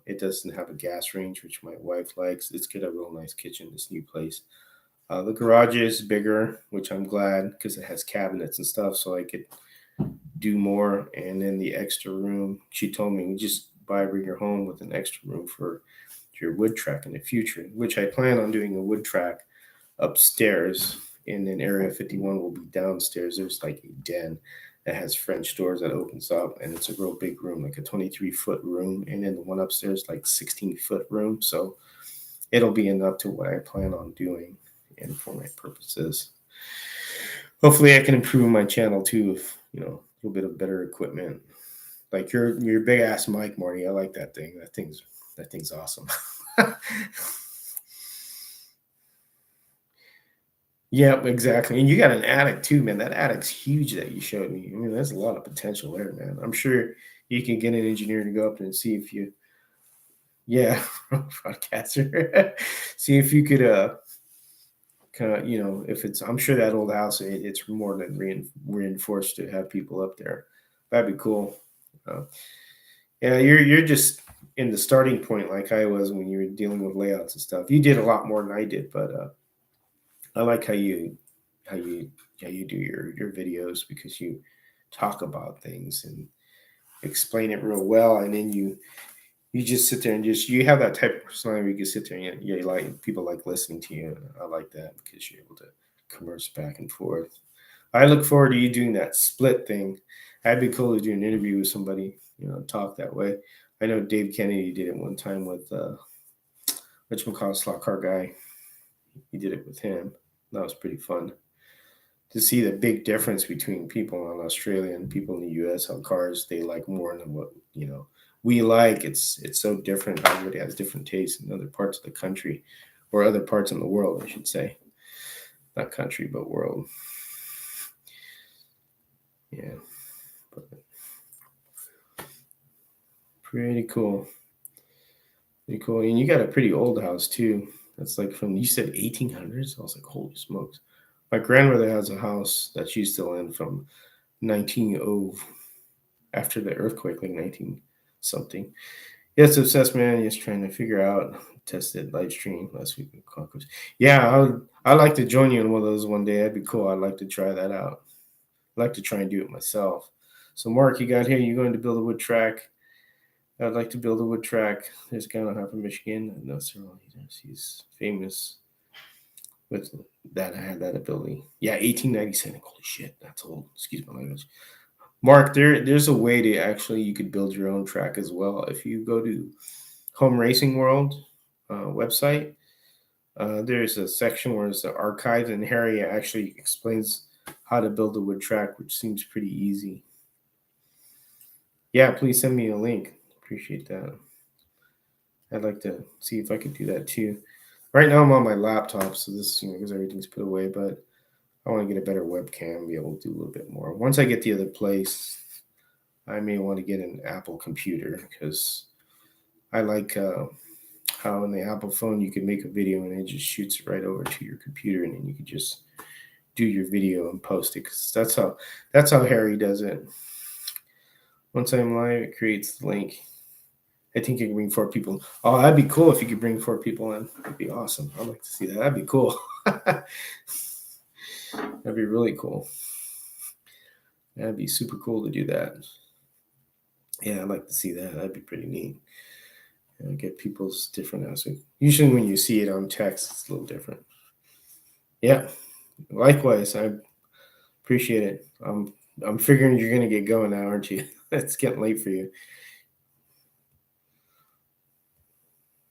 It doesn't have a gas range, which my wife likes. It's got a real nice kitchen. This new place. The garage is bigger, which I'm glad, because it has cabinets and stuff, so I could do more. And then the extra room, she told me, just bring your home with an extra room for your wood track in the future, which I plan on doing a wood track upstairs, and then area 51 will be downstairs. There's like a den that has French doors that opens up, and it's a real big room, like a 23-foot room, and then the one upstairs like 16-foot room. So it'll be enough to what I plan on doing and for my purposes. Hopefully I can improve my channel too, if a little bit of better equipment. Like your big ass mic, Marty. I like that thing. That thing's awesome. Yep, exactly. And you got an attic too, man. That attic's huge that you showed me. I mean, there's a lot of potential there, man. I'm sure you can get an engineer to go up there and see if you, yeah, broadcaster, see if you could, kind of, if it's, I'm sure that old house, it's more than reinforced to have people up there. That'd be cool. Yeah, you're just in the starting point like I was when you were dealing with layouts and stuff. You did a lot more than I did, but I like how you do your videos, because you talk about things and explain it real well, and then you just sit there and you have that type of personality where you can sit there and you like people like listening to you. I like that because you're able to converse back and forth. I look forward to you doing that split thing. That'd be cool to do an interview with somebody, talk that way. I know Dave Kennedy did it one time with whatchamacallit, slot car guy. He did it with him. That was pretty fun to see the big difference between people in Australia and people in the US, how cars they like more than what, we like. It's so different. Everybody has different tastes in other parts of the country, or other parts in the world, I should say. Not country, but world. Yeah. But Pretty cool. Pretty cool. And you got a pretty old house too. That's like from, you said 1800s. I was like, holy smokes. My grandmother has a house that she's still in from 1900, after the earthquake, like 19 something. Yes, obsessed man. Just trying to figure out tested live stream last week with Conquest. Yeah, I'd like to join you in one of those one day. That'd be cool. I'd like to try that out. I'd like to try and do it myself. So, Mark, you got here. You're going to build a wood track. I'd like to build a wood track. There's a guy on Harper, Michigan. I know several leaders. He's famous with that. I had that ability. Yeah, 1897. Holy shit, that's old. Excuse my language. Mark, there's a way to actually you could build your own track as well. If you go to Home Racing World website, there's a section where it's the archives, and Harry actually explains how to build a wood track, which seems pretty easy. Yeah, please send me a link. Appreciate that. I'd like to see if I could do that too. Right now I'm on my laptop, so this, because everything's put away, but I want to get a better webcam and be able to do a little bit more. Once I get the other place, I may want to get an Apple computer because I like how in the Apple phone you can make a video and it just shoots it right over to your computer, and then you can just do your video and post it. Because that's how Harry does it. Once I'm live, it creates the link. I think you can bring 4 people. Oh, that'd be cool if you could bring 4 people in. That'd be awesome. I'd like to see that. That'd be cool. That'd be really cool. That'd be super cool to do that. Yeah, I'd like to see that. That'd be pretty neat. Get people's different aspects. Usually when you see it on text, it's a little different. Yeah, likewise. I appreciate it. I'm figuring you're gonna get going now, aren't you? It's getting late for you.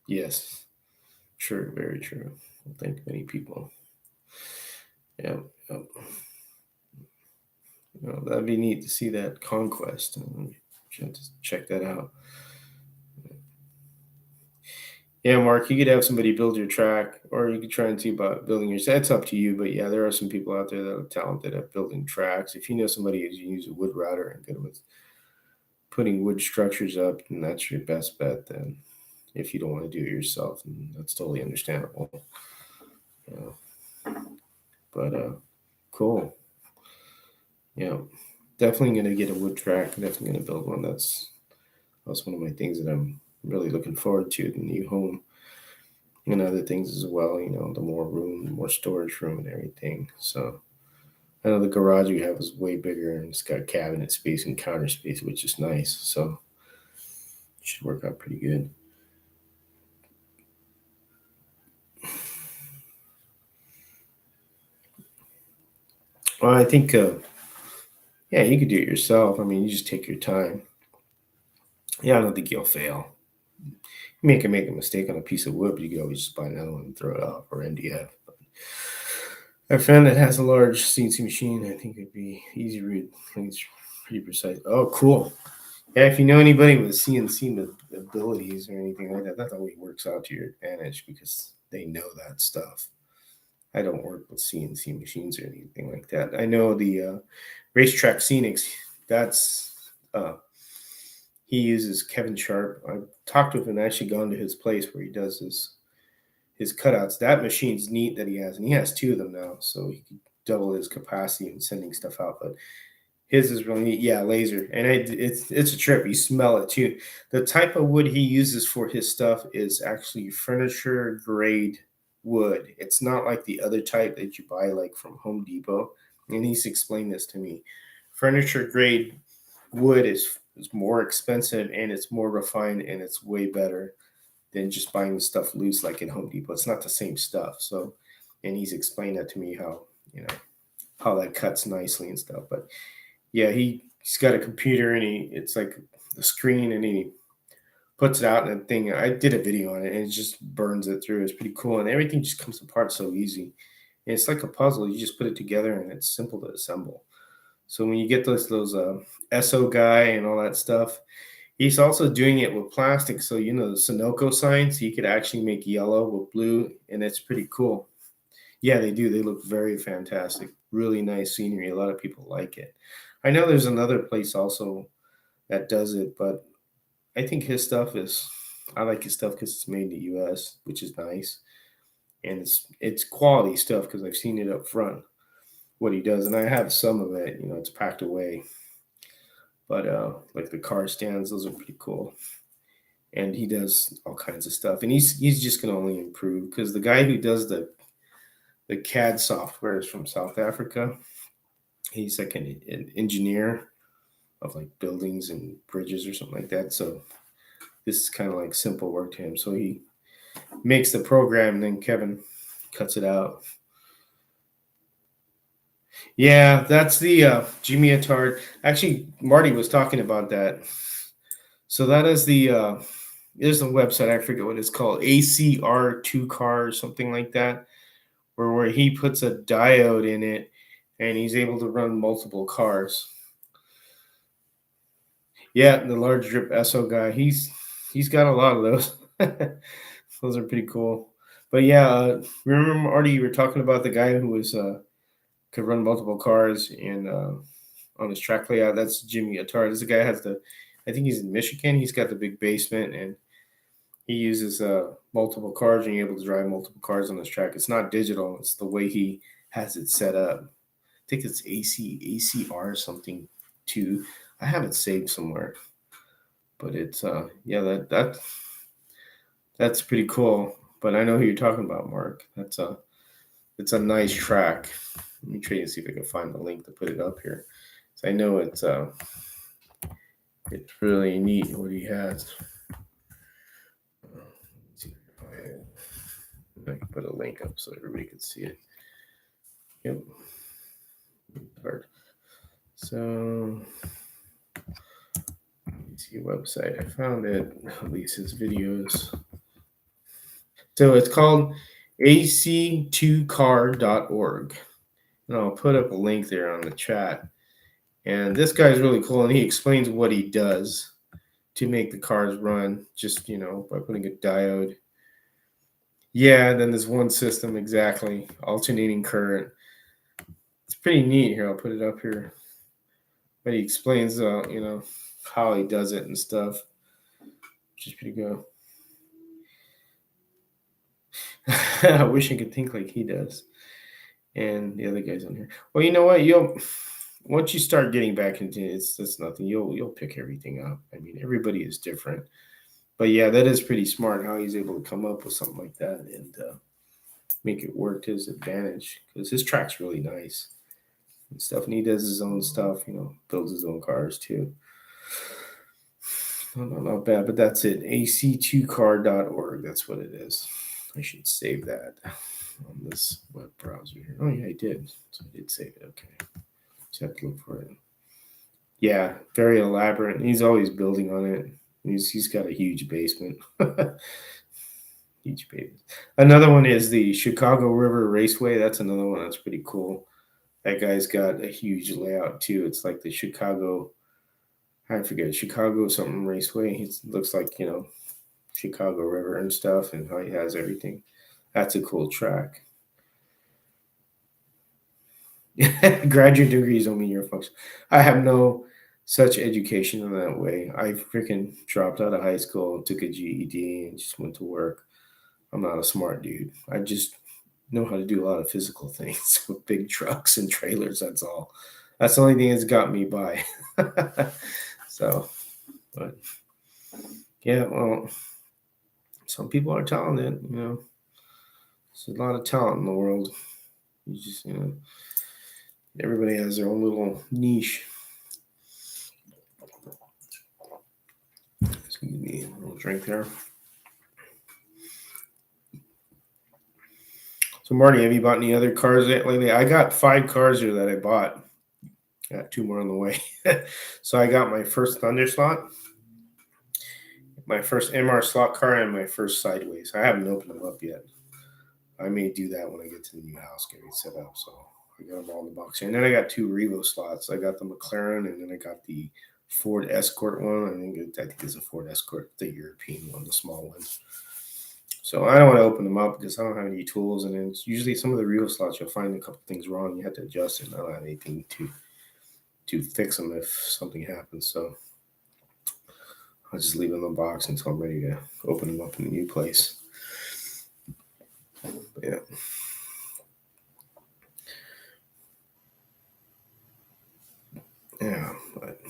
Yes, true, very true. I think many people. Yeah, that'd be neat to see that conquest. Just check that out. Yeah, Mark, you could have somebody build your track, or you could try and see about building your. It's up to you, but yeah, there are some people out there that are talented at building tracks. If you know somebody who's use a wood router and good with putting wood structures up, then that's your best bet. Then, if you don't want to do it yourself, then that's totally understandable. Yeah. But cool. Yeah, definitely gonna get a wood track. Definitely gonna build one. That's one of my things that I'm really looking forward to. The new home and other things as well. The more room, the more storage room, and everything. So I know the garage we have is way bigger, and it's got cabinet space and counter space, which is nice. So it should work out pretty good. Well, I think, yeah, you could do it yourself. I mean, you just take your time. Yeah, I don't think you'll fail. You can make a mistake on a piece of wood, but you could always just buy another one and throw it off, or NDF. A friend that has a large CNC machine, I think it'd be easy read. I think it's pretty precise. Oh, cool. Yeah, if you know anybody with CNC abilities or anything like that, that always works out to your advantage because they know that stuff. I don't work with CNC machines or anything like that. I know the Racetrack Scenics. That's he uses Kevin Sharp. I've talked with him, actually gone to his place where he does his cutouts. That machine's neat that he has, and he has 2 of them now, so he can double his capacity in sending stuff out. But his is really neat. Yeah, laser, and it's a trip. You smell it too. The type of wood he uses for his stuff is actually furniture grade wood. It's not like the other type that you buy like from Home Depot. And he's explained this to me. Furniture grade wood is more expensive, and it's more refined, and it's way better than just buying the stuff loose like at Home Depot. It's not the same stuff. So, and he's explained that to me how that cuts nicely and stuff. But yeah, he's got a computer, and it's like the screen, and he puts it out in a thing. I did a video on it, and it just burns it through. It's pretty cool, and everything just comes apart so easy. And it's like a puzzle. You just put it together, and it's simple to assemble. So when you get those SO guy and all that stuff, he's also doing it with plastic. So the Sunoco signs, he could actually make yellow with blue, and it's pretty cool. Yeah, they do. They look very fantastic. Really nice scenery. A lot of people like it. I know there's another place also that does it, but I think his stuff is. I like his stuff because it's made in the U.S., which is nice, and it's quality stuff because I've seen it up front what he does, and I have some of it. It's packed away, but like the car stands, those are pretty cool. And he does all kinds of stuff, and he's just gonna only improve because the guy who does the CAD software is from South Africa. He's like an engineer of like buildings and bridges or something like that. So this is kind of like simple work to him. So he makes the program, and then Kevin cuts it out. Yeah, that's the Jimmy Attard. Actually, Marty was talking about that. So that is the there's a website, I forget what it's called, ACR2 car or something like that, where he puts a diode in it and he's able to run multiple cars. Yeah, the large drip SO guy. He's got a lot of those. Those are pretty cool. But yeah, remember Marty, you were talking about the guy who was could run multiple cars and on his track layout. That's Jimmy Attard. This guy has I think he's in Michigan. He's got the big basement and he uses multiple cars and you're able to drive multiple cars on this track. It's not digital. It's the way he has it set up. I think it's ACR or something too. I have it saved somewhere, but it's yeah that's pretty cool. But I know who you're talking about, Mark. It's a nice track. Let me try and see if I can find the link to put it up here. So I know it's really neat what he has. Let's see if I can put a link up so everybody can see it. Yep. So let's see website. I found it. At least his videos. So it's called ac2car.org. And I'll put up a link there on the chat. And this guy's really cool, and he explains what he does to make the cars run, just by putting a diode. Yeah, and then there's one system exactly, alternating current. It's pretty neat. Here, I'll put it up here. But he explains, how he does it and stuff, which is pretty good. I wish I could think like he does. And the other guys on here. Well, you know what? Once you start getting back into it, that's nothing. You'll pick everything up. I mean, everybody is different. But yeah, that is pretty smart how he's able to come up with something like that and make it work to his advantage because his track's really nice and stuff. And he does his own stuff, builds his own cars too. No, not bad, but that's it. ac2car.org. That's what it is. I should save that on this web browser here. Oh, yeah, I did. So I did save it. Okay. Just have to look for it. Yeah, very elaborate. He's always building on it. He's got a huge basement. Huge basement. Another one is the Chicago River Raceway. That's another one that's pretty cool. That guy's got a huge layout too. It's like the Chicago, I forget, Chicago something raceway. It looks like, Chicago River and stuff and how he has everything. That's a cool track. Graduate degrees don't mean you're a function. I have no such education in that way. I freaking dropped out of high school, took a GED, and just went to work. I'm not a smart dude. I just know how to do a lot of physical things with big trucks and trailers. That's all. That's the only thing that's got me by. So, but yeah, well, some people are talented, There's a lot of talent in the world. You just, everybody has their own little niche. Excuse me, a little drink there. So, Marty, have you bought any other cars lately? I got 5 cars here that I bought. Got 2 more on the way. So, I got my first Thunder slot, my first MR slot car, and my first Sideways. I haven't opened them up yet. I may do that when I get to the new house, get it set up. So, I got them all in the box. And then I got 2 Revo slots. I got the McLaren, and then I got the Ford Escort one. I think it's a Ford Escort, the European one, the small one. So I don't want to open them up because I don't have any tools, and it's usually some of the Revo slots you'll find a couple things wrong. You have to adjust it. I don't have anything to fix them if something happens. So I'll just leave them in the box until I'm ready to open them up in a new place. But yeah. Yeah. But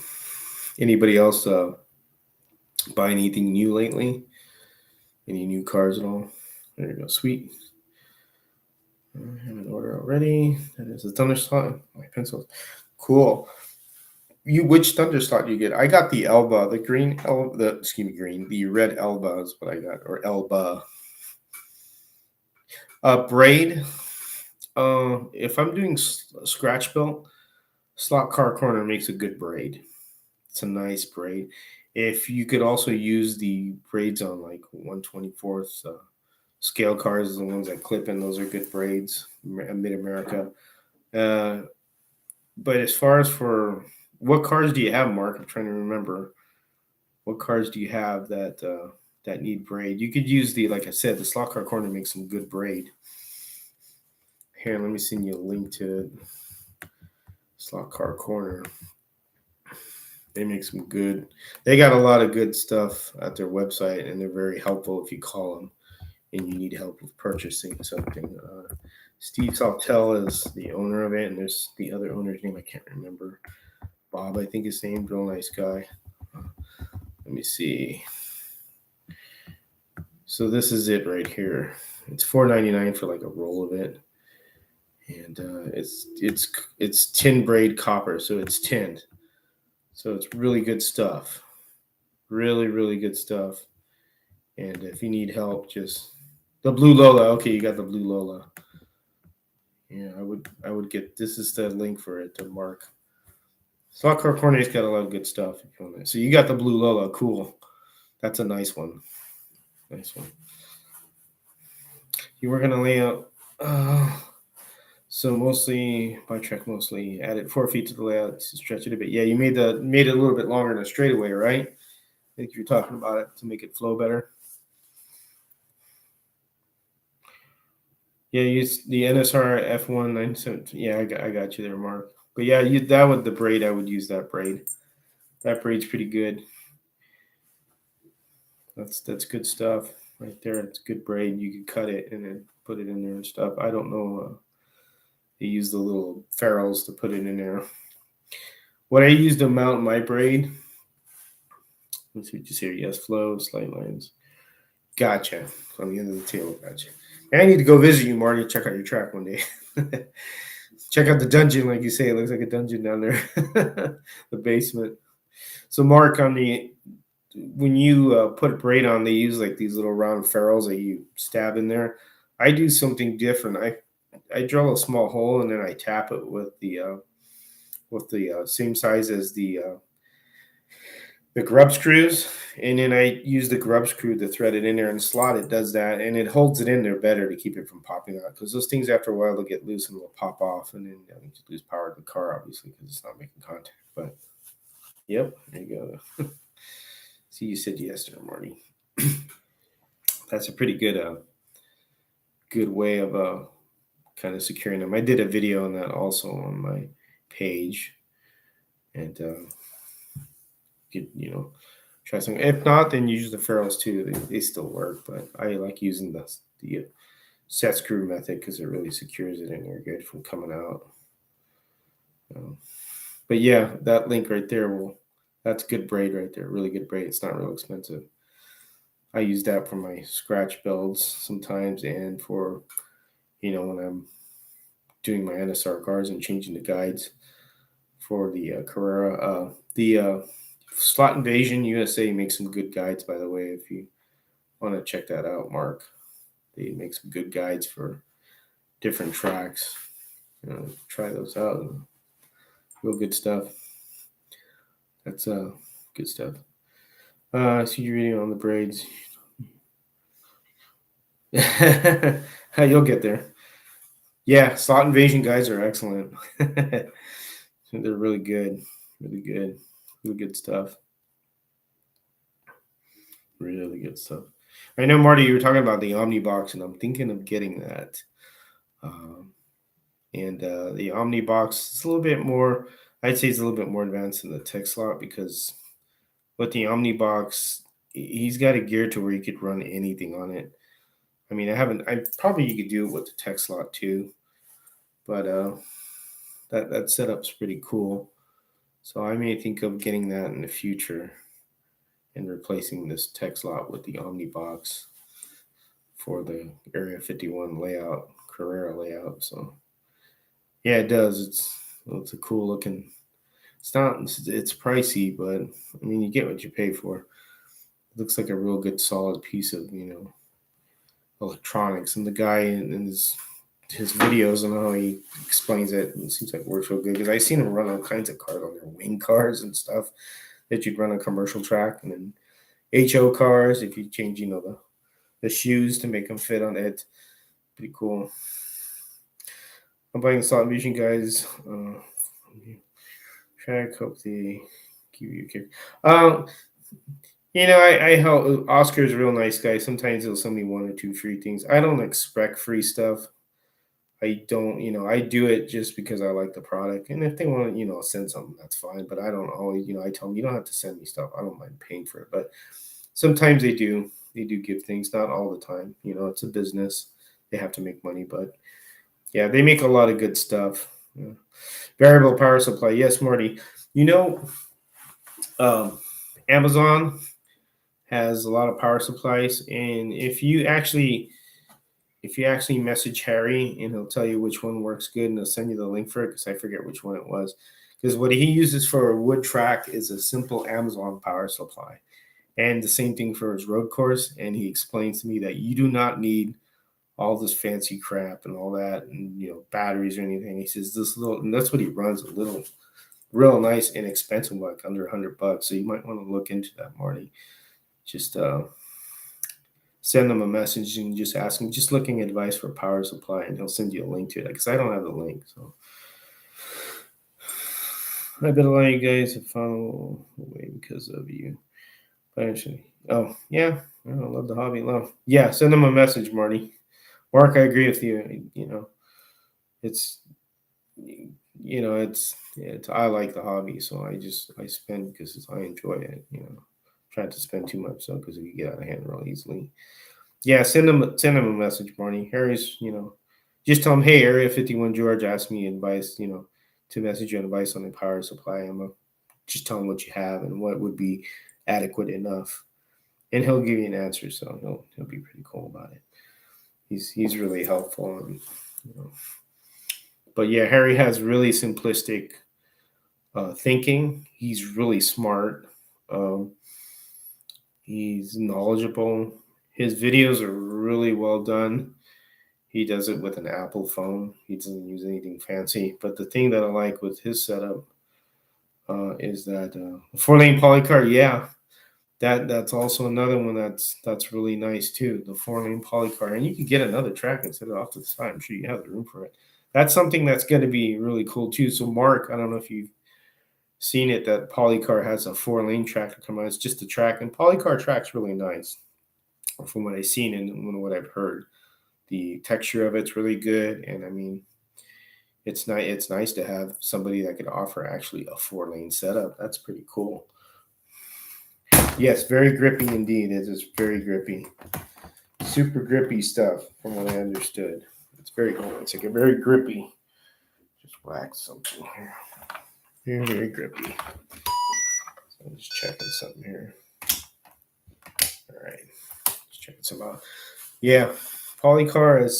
anybody else buy anything new lately? Any new cars at all? There you go. Sweet. I have an order already. That is a thunder slot. My pencils. Cool. Which thunder slot do you get? I got the Elba, the green Elba, the red Elba is what I got, or Elba. Braid. If I'm doing scratch built, Slot Car Corner makes a good braid. It's a nice braid. If you could also use the braids on like 1/24th scale cars, the ones that clip in, those are good braids. Mid America. But as far as for what cars do you have, Mark? I'm trying to remember. What cars do you have that need braid? You could use like I said, the Slot Car Corner makes some good braid. Here, let me send you a link to it. Slot Car Corner. They make some good. They got a lot of good stuff at their website, and they're very helpful if you call them and you need help with purchasing something. Steve Saltel is the owner of it, and there's the other owner's name I can't remember. Bob, I think his name. Real nice guy. Let me see. So this is it right here. It's $4.99 for like a roll of it, and it's tin braid copper, so it's tinned. So it's really good stuff. Really, really good stuff. And if you need help, just the Blue Lola. Okay, you got the Blue Lola. Yeah, I would get. This is the link for it to Mark. Slot Car Corner's got a lot of good stuff. So you got the Blue Lola. Cool. That's a nice one. Nice one. You were gonna lay out. So mostly by track, mostly added 4 feet to the layout to stretch it a bit. Yeah, you made it a little bit longer than a straightaway, right? I think you're talking about it to make it flow better. Yeah, use the NSR F197. Yeah, I got you there, Mark. But yeah, that with the braid, I would use that braid. That braid's pretty good. That's good stuff right there. It's good braid. You can cut it and then put it in there and stuff. I don't know. They use the little ferrules to put it in there. What I use to mount my braid. Let's see what you say. Yes, flow, slight lines. Gotcha. On the end of the table. Gotcha. I need to go visit you, Marty. Check out your track one day. Check out the dungeon, like you say. It looks like a dungeon down there. The basement. So, Mark, when you put braid on, they use like these little round ferrules that you stab in there. I do something different. I drill a small hole and then I tap it with the same size as the grub screws, and then I use the grub screw to thread it in there and slot it. Does that, and it holds it in there better to keep it from popping out, because those things after a while they'll get loose and they'll pop off, and then you lose power of the car, obviously, because it's not making contact. But yep, there you go. See, you said yes there, Marty. That's a pretty good way of kind of securing them. I did a video on that also on my page, and try something. If not, then use the ferrules too. They still work, but I like using the set screw method because it really secures it in there good from coming out. But yeah, that link right there that's good braid right there. Really good braid. It's not real expensive. I use that for my scratch builds sometimes, and for when I'm doing my NSR cars and changing the guides for the Carrera. The Slot Invasion USA makes some good guides, by the way. If you want to check that out, Mark, they make some good guides for different tracks. Try those out. Real good stuff. That's good stuff. I see you reading on the braids. You'll get there. Yeah, Slot Invasion guys are excellent. They're really good. Really good. Really good stuff. Really good stuff. I know, Marty, you were talking about the Omnibox, and I'm thinking of getting that. And the Omnibox is a little bit more, I'd say it's a little bit more advanced than the Tech Slot, because with the Omnibox, he's got it geared to where you could run anything on it. I mean, I probably you could do it with the tech slot too, but that setup's pretty cool. So I may think of getting that in the future and replacing this tech slot with the Omnibox for the Area 51 layout, Carrera layout. So yeah, it does. It's a cool looking. It's pricey, but I mean you get what you pay for. It looks like a real good solid piece of electronics, and the guy in his videos and how he explains it, it seems like it works real good because I've seen him run all kinds of cars on their wing cars and stuff that you'd run a commercial track, and then HO cars if you change the shoes to make them fit on it. Pretty cool. I'm buying Slot Vision, guys. Track, hope they give you a kick. I help. Oscar's a real nice guy. Sometimes he'll send me one or two free things. I don't expect free stuff. I don't, I do it just because I like the product. And if they want to, send something, that's fine. But I don't always, I tell them, you don't have to send me stuff. I don't mind paying for it. But sometimes they do. They do give things, not all the time. It's a business. They have to make money. But yeah, they make a lot of good stuff. Yeah. Variable power supply. Yes, Marty. You know, Amazon has a lot of power supplies. And if you actually message Harry and he'll tell you which one works good and he'll send you the link for it because I forget which one it was. Because what he uses for a wood track is a simple Amazon power supply. And the same thing for his road course. And he explains to me that you do not need all this fancy crap and all that and batteries or anything. He says this little, and that's what he runs, a little real nice inexpensive, like under $100. So you might want to look into that, Marty. Just send him a message and just ask him, just looking at advice for power supply, and he'll send you a link to it because I don't have the link. So I bet a lot of you guys have found away because of you. Financially. Oh, yeah. I love the hobby. Love. Yeah, send him a message, Marty. Mark, I agree with you. It's, it's I like the hobby, so I spend because I enjoy it. Try not to spend too much though because we get out of hand real easily. Yeah, send him a message, Barney. Harry's, just tell him, hey, Area 51 George asked me advice, to message you advice on the power supply. Just tell him what you have and what would be adequate enough, and he'll give you an answer. So he'll be pretty cool about it. He's really helpful, and but yeah, Harry has really simplistic thinking. He's really smart. Um, he's knowledgeable. His videos are really well done. He does it with an Apple phone. He doesn't use anything fancy. But the thing that I like with his setup is that 4-lane polycar. Yeah, that's also another one that's really nice too. The 4-lane polycar, and you can get another track and set it off to the side. I'm sure you have the room for it. That's something that's going to be really cool too. So Mark, I don't know if you've seen it, that Polycar has a 4-lane track to come out. It's just a track, and Polycar track's really nice from what I've seen and what I've heard. The texture of it's really good, and I mean, it's nice. It's nice to have somebody that could offer actually a 4-lane setup. That's pretty cool. Yes, very grippy indeed. It is very grippy, super grippy stuff from what I understood. It's very cool. It's like a very grippy. Just wax something here. Very, very grippy. So I'm just checking something here. All right, just checking some out. Yeah, Polycar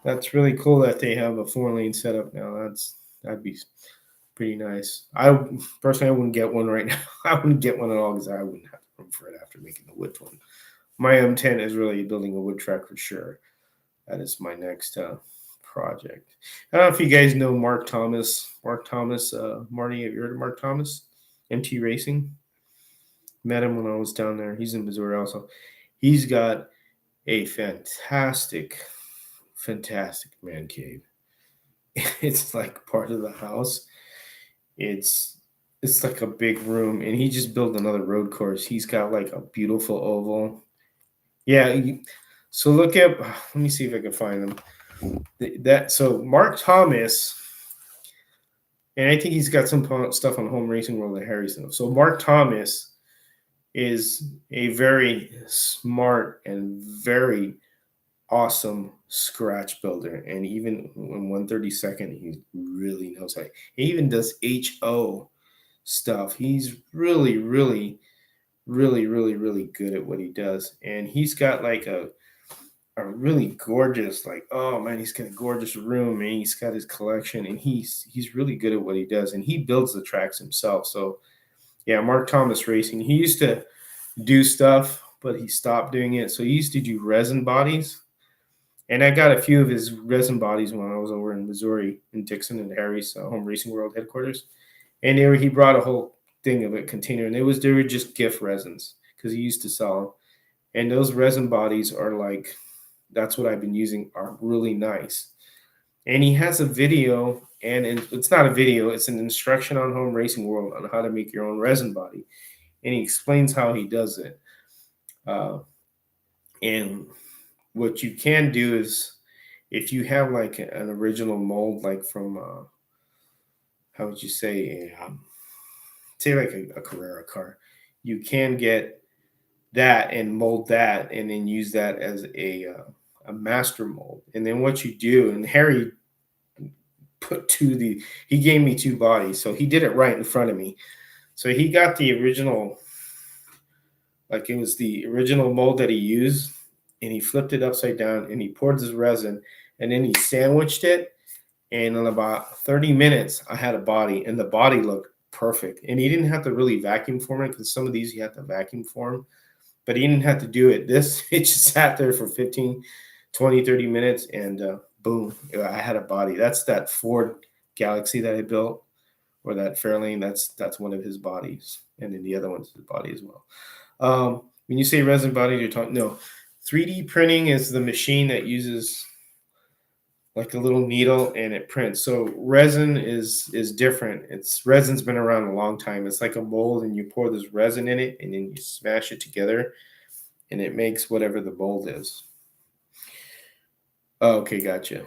that's really cool that they have a 4-lane setup now. That'd be pretty nice. I personally, I wouldn't get one right now. I wouldn't get one at all because I wouldn't have room for it after making the wood one. My M10 is really building a wood track for sure. That is my next project. I don't know if you guys know Mark Thomas. Marty, have you heard of Mark Thomas? MT Racing. Met him when I was down there. He's in Missouri also. He's got a fantastic man cave. It's like part of the house. It's like a big room, and he just built another road course. He's got like a beautiful oval. Yeah. So look at. Let me see if I can find them. So Mark Thomas And I think he's got some stuff on Home Racing World that Harry's knows. So Mark Thomas is a very smart and very awesome scratch builder. And even in 132nd, he really knows how. He even does HO stuff. He's really, really, really, really, really good at what he does. And he's got like a really gorgeous, like, oh man, he's got a gorgeous room and he's got his collection and he's really good at what he does and he builds the tracks himself. So yeah, Mark Thomas Racing. He used to do stuff, but he stopped doing it. So he used to do resin bodies. And I got a few of his resin bodies when I was over in Missouri in Dixon and Harry's Home Racing World headquarters. And he brought a whole thing of a container, and they were just gift resins because he used to sell them. And those resin bodies are like, that's what I've been using, are really nice. And he has a video, and it's not a video, it's an instruction on Home Racing World on how to make your own resin body. And he explains how he does it. And what you can do is, if you have like an original mold, like from, how would you say, say like a Carrera car, you can get that and mold that and then use that as a master mold. And then what you do, and Harry he gave me two bodies, so he did it right in front of me. So he got the original, like it was the original mold that he used, and he flipped it upside down and he poured his resin and then he sandwiched it. And in about 30 minutes, I had a body, and the body looked perfect. And he didn't have to really vacuum form it, because some of these you have to vacuum form, but he didn't have to do it. This, it just sat there for 15, 20, 30 minutes, and boom, I had a body. That's that Ford Galaxy that I built, or that Fairlane. That's one of his bodies, and then the other one's his body as well. When you say resin body, you're talking, no, 3D printing is the machine that uses like a little needle and it prints. So resin is different. Resin's been around a long time. It's like a mold, and you pour this resin in it and then you smash it together and it makes whatever the mold is. Oh, okay, gotcha.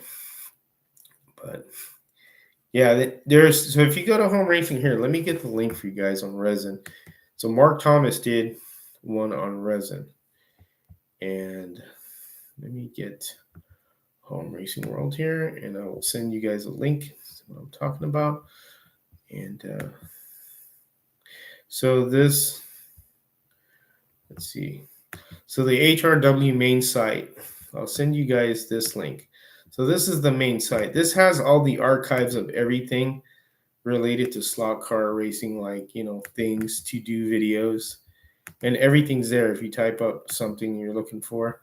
But yeah, so if you go to Home Racing here, let me get the link for you guys on resin. So Mark Thomas did one on resin. And let me get Home Racing World here, and I will send you guys a link. That's what I'm talking about. And so this, let's see. So the HRW main site, I'll send you guys this link. So this is the main site. This has all the archives of everything related to slot car racing, like, things to do videos, and everything's there if you type up something you're looking for.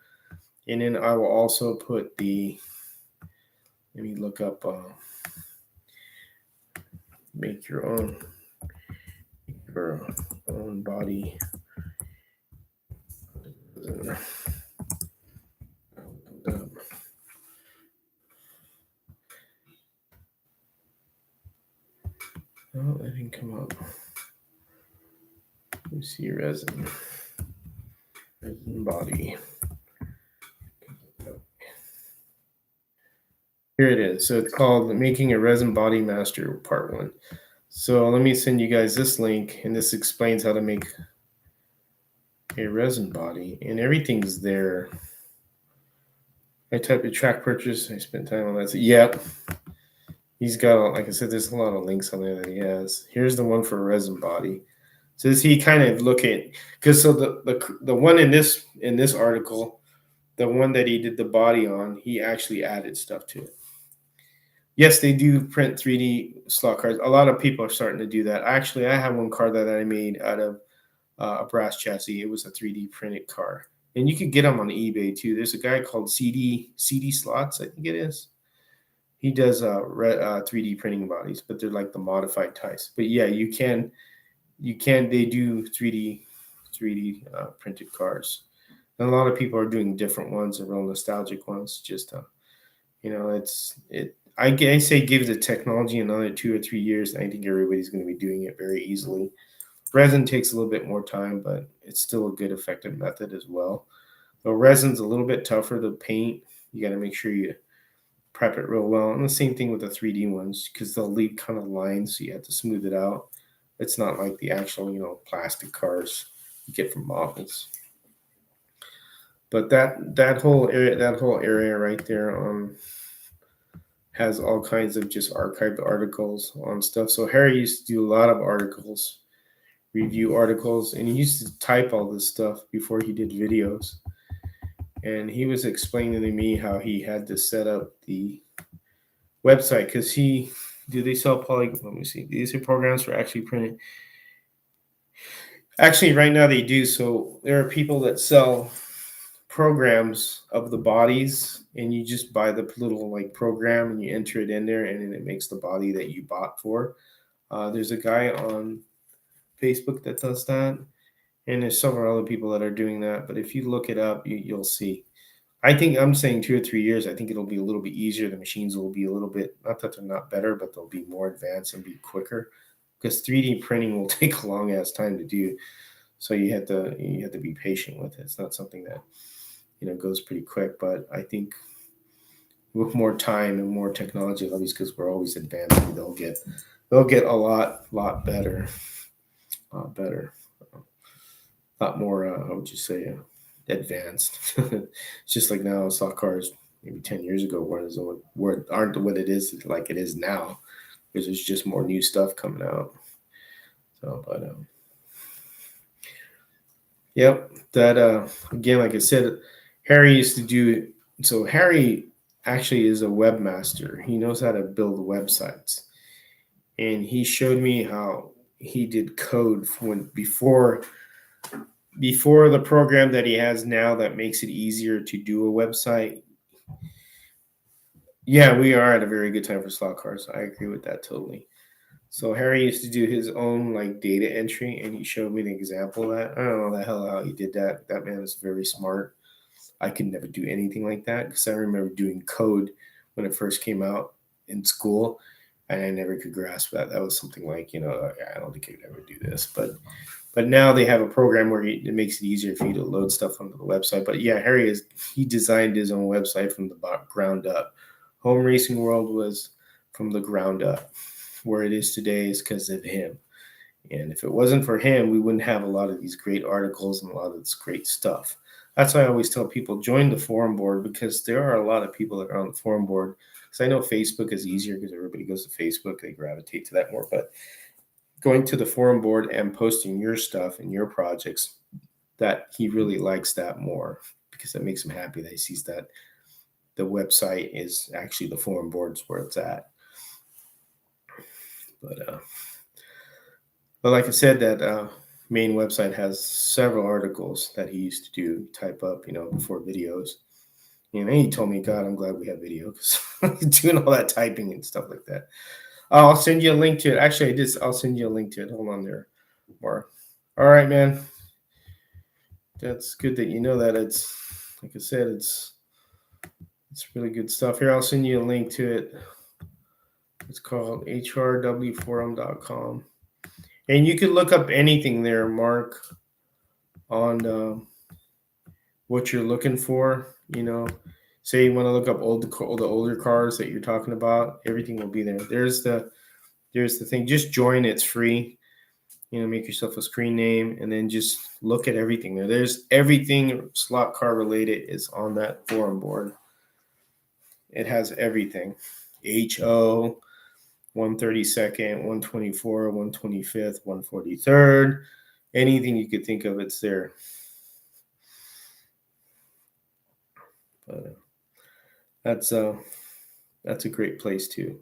And then I will also put let me look up, make your own body. Oh, that didn't come up. Let me see resin body. Here it is. So it's called Making a Resin Body Master Part 1. So let me send you guys this link, and this explains how to make a resin body, and everything's there. I typed a track purchase. I spent time on that. So, yep. He's got, like I said, there's a lot of links on there that he has. Here's the one for a resin body. So this, he kind of look at, because so the one in this article, the one that he did the body on, he actually added stuff to it. Yes, they do print 3D slot cars. A lot of people are starting to do that. Actually, I have one car that I made out of a brass chassis. It was a 3D printed car, and you could get them on eBay too. There's a guy called CD Slots, I think it is. He does 3D printing bodies, but they're like the modified types. But yeah, you can. They do 3D printed cars. And a lot of people are doing different ones, the real nostalgic ones. Just I say give the technology another 2 or 3 years, and I think everybody's going to be doing it very easily. Resin takes a little bit more time, but it's still a good, effective method as well. Though resin's a little bit tougher to paint. You got to make sure you prep it real well. And the same thing with the 3D ones, because they'll leave kind of lines, so you have to smooth it out. It's not like the actual, plastic cars you get from models. But that whole area right there has all kinds of just archived articles on stuff. So Harry used to do a lot of articles, review articles, and he used to type all this stuff before he did videos. And he was explaining to me how he had to set up the website because do they sell let me see, these are programs for actually printing. Actually, right now they do. So there are people that sell programs of the bodies, and you just buy the little program and you enter it in there, and then it makes the body that you bought for. There's a guy on Facebook that does that, and there's several other people that are doing that. But if you look it up, you'll see. I think I'm saying 2 or 3 years. I think it'll be a little bit easier. The machines will be a little bit, not that they're not better, but they'll be more advanced and be quicker. Because 3D printing will take a long ass time to do, so you have to be patient with it. It's not something that goes pretty quick. But I think with more time and more technology, obviously, because we're always advancing, they'll get a lot better, a lot more. How would you say? Advanced. It's just like now, stock cars maybe 10 years ago aren't what it is like it is now, because there's just more new stuff coming out. So, but yep, that again, like I said, Harry used to do. So Harry actually is a webmaster. He knows how to build websites, and he showed me how he did code before the program that he has now that makes it easier to do a website. Yeah, we are at a very good time for slot cars. I agree with that totally. So Harry used to do his own data entry, and he showed me an example of that. I don't know the hell how he did that. That man is very smart. I could never do anything like that, because I remember doing code when it first came out in school, and I never could grasp that. That was something like, I don't think I could ever do this. But now they have a program where it makes it easier for you to load stuff onto the website. But yeah, he designed his own website from the ground up. Home Racing World was from the ground up. Where it is today is because of him. And if it wasn't for him, we wouldn't have a lot of these great articles and a lot of this great stuff. That's why I always tell people, join the forum board, because there are a lot of people that are on the forum board. Because I know Facebook is easier because everybody goes to Facebook. They gravitate to that more. But going to the forum board and posting your stuff and your projects, that he really likes that more, because that makes him happy that he sees that the website is actually the forum boards where it's at. But like I said, that main website has several articles that he used to type up, before videos. And he told me, God, I'm glad we have video, because doing all that typing and stuff like that. I'll send you a link to it. Actually, I'll send you a link to it. Hold on there, Mark. All right, man. That's good that you know that. It's, like I said, it's really good stuff. Here, I'll send you a link to it. It's called hrwforum.com. And you can look up anything there, Mark, on what you're looking for. Say you want to look up the older cars that you're talking about. Everything will be there. There's the thing. Just join. It's free. Make yourself a screen name, and then just look at everything there. There's everything slot car related is on that forum board. It has everything. HO, 132nd, 124, 125th, 143rd. Anything you could think of, it's there. But that's a great place to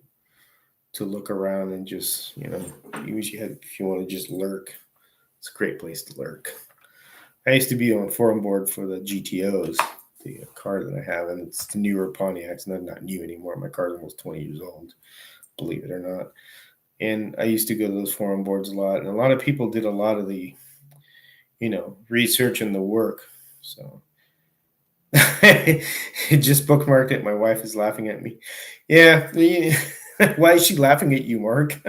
look around and just, if you want to just lurk, it's a great place to lurk. I used to be on forum board for the GTOs, the car that I have, and it's the newer Pontiacs, and they're not new anymore. My car's almost 20 years old, believe it or not. And I used to go to those forum boards a lot, and a lot of people did a lot of the, research and the work. So just bookmarked it. My wife is laughing at me. Yeah. Why is she laughing at you, Mark?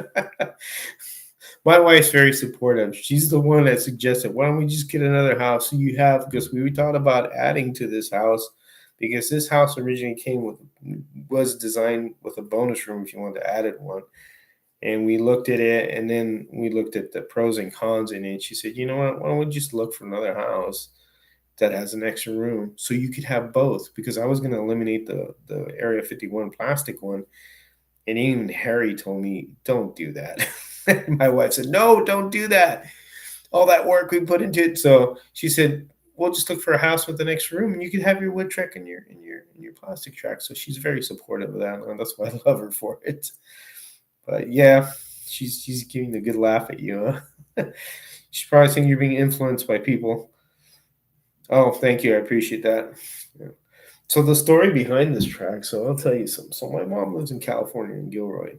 My wife's very supportive. She's the one that suggested, why don't we just get another house? So because we thought about adding to this house, because this house originally was designed with a bonus room if you wanted to add it one. And we looked at it, and then we looked at the pros and cons in it. She said, "You know what? Why don't we just look for another house that has an extra room so you could have both?" Because I was going to eliminate the Area 51 plastic one, and even Harry told me, "Don't do that." My wife said, "No, don't do that. All that work we put into it." So she said, "We'll just look for a house with an extra room, and you can have your wood track and your plastic track." So she's very supportive of that, and that's why I love her for it. But yeah, she's giving a good laugh at you. Huh? She's probably thinking you're being influenced by people. Oh, thank you. I appreciate that. Yeah. So the story behind this track. So I'll tell you something. So my mom lives in California in Gilroy.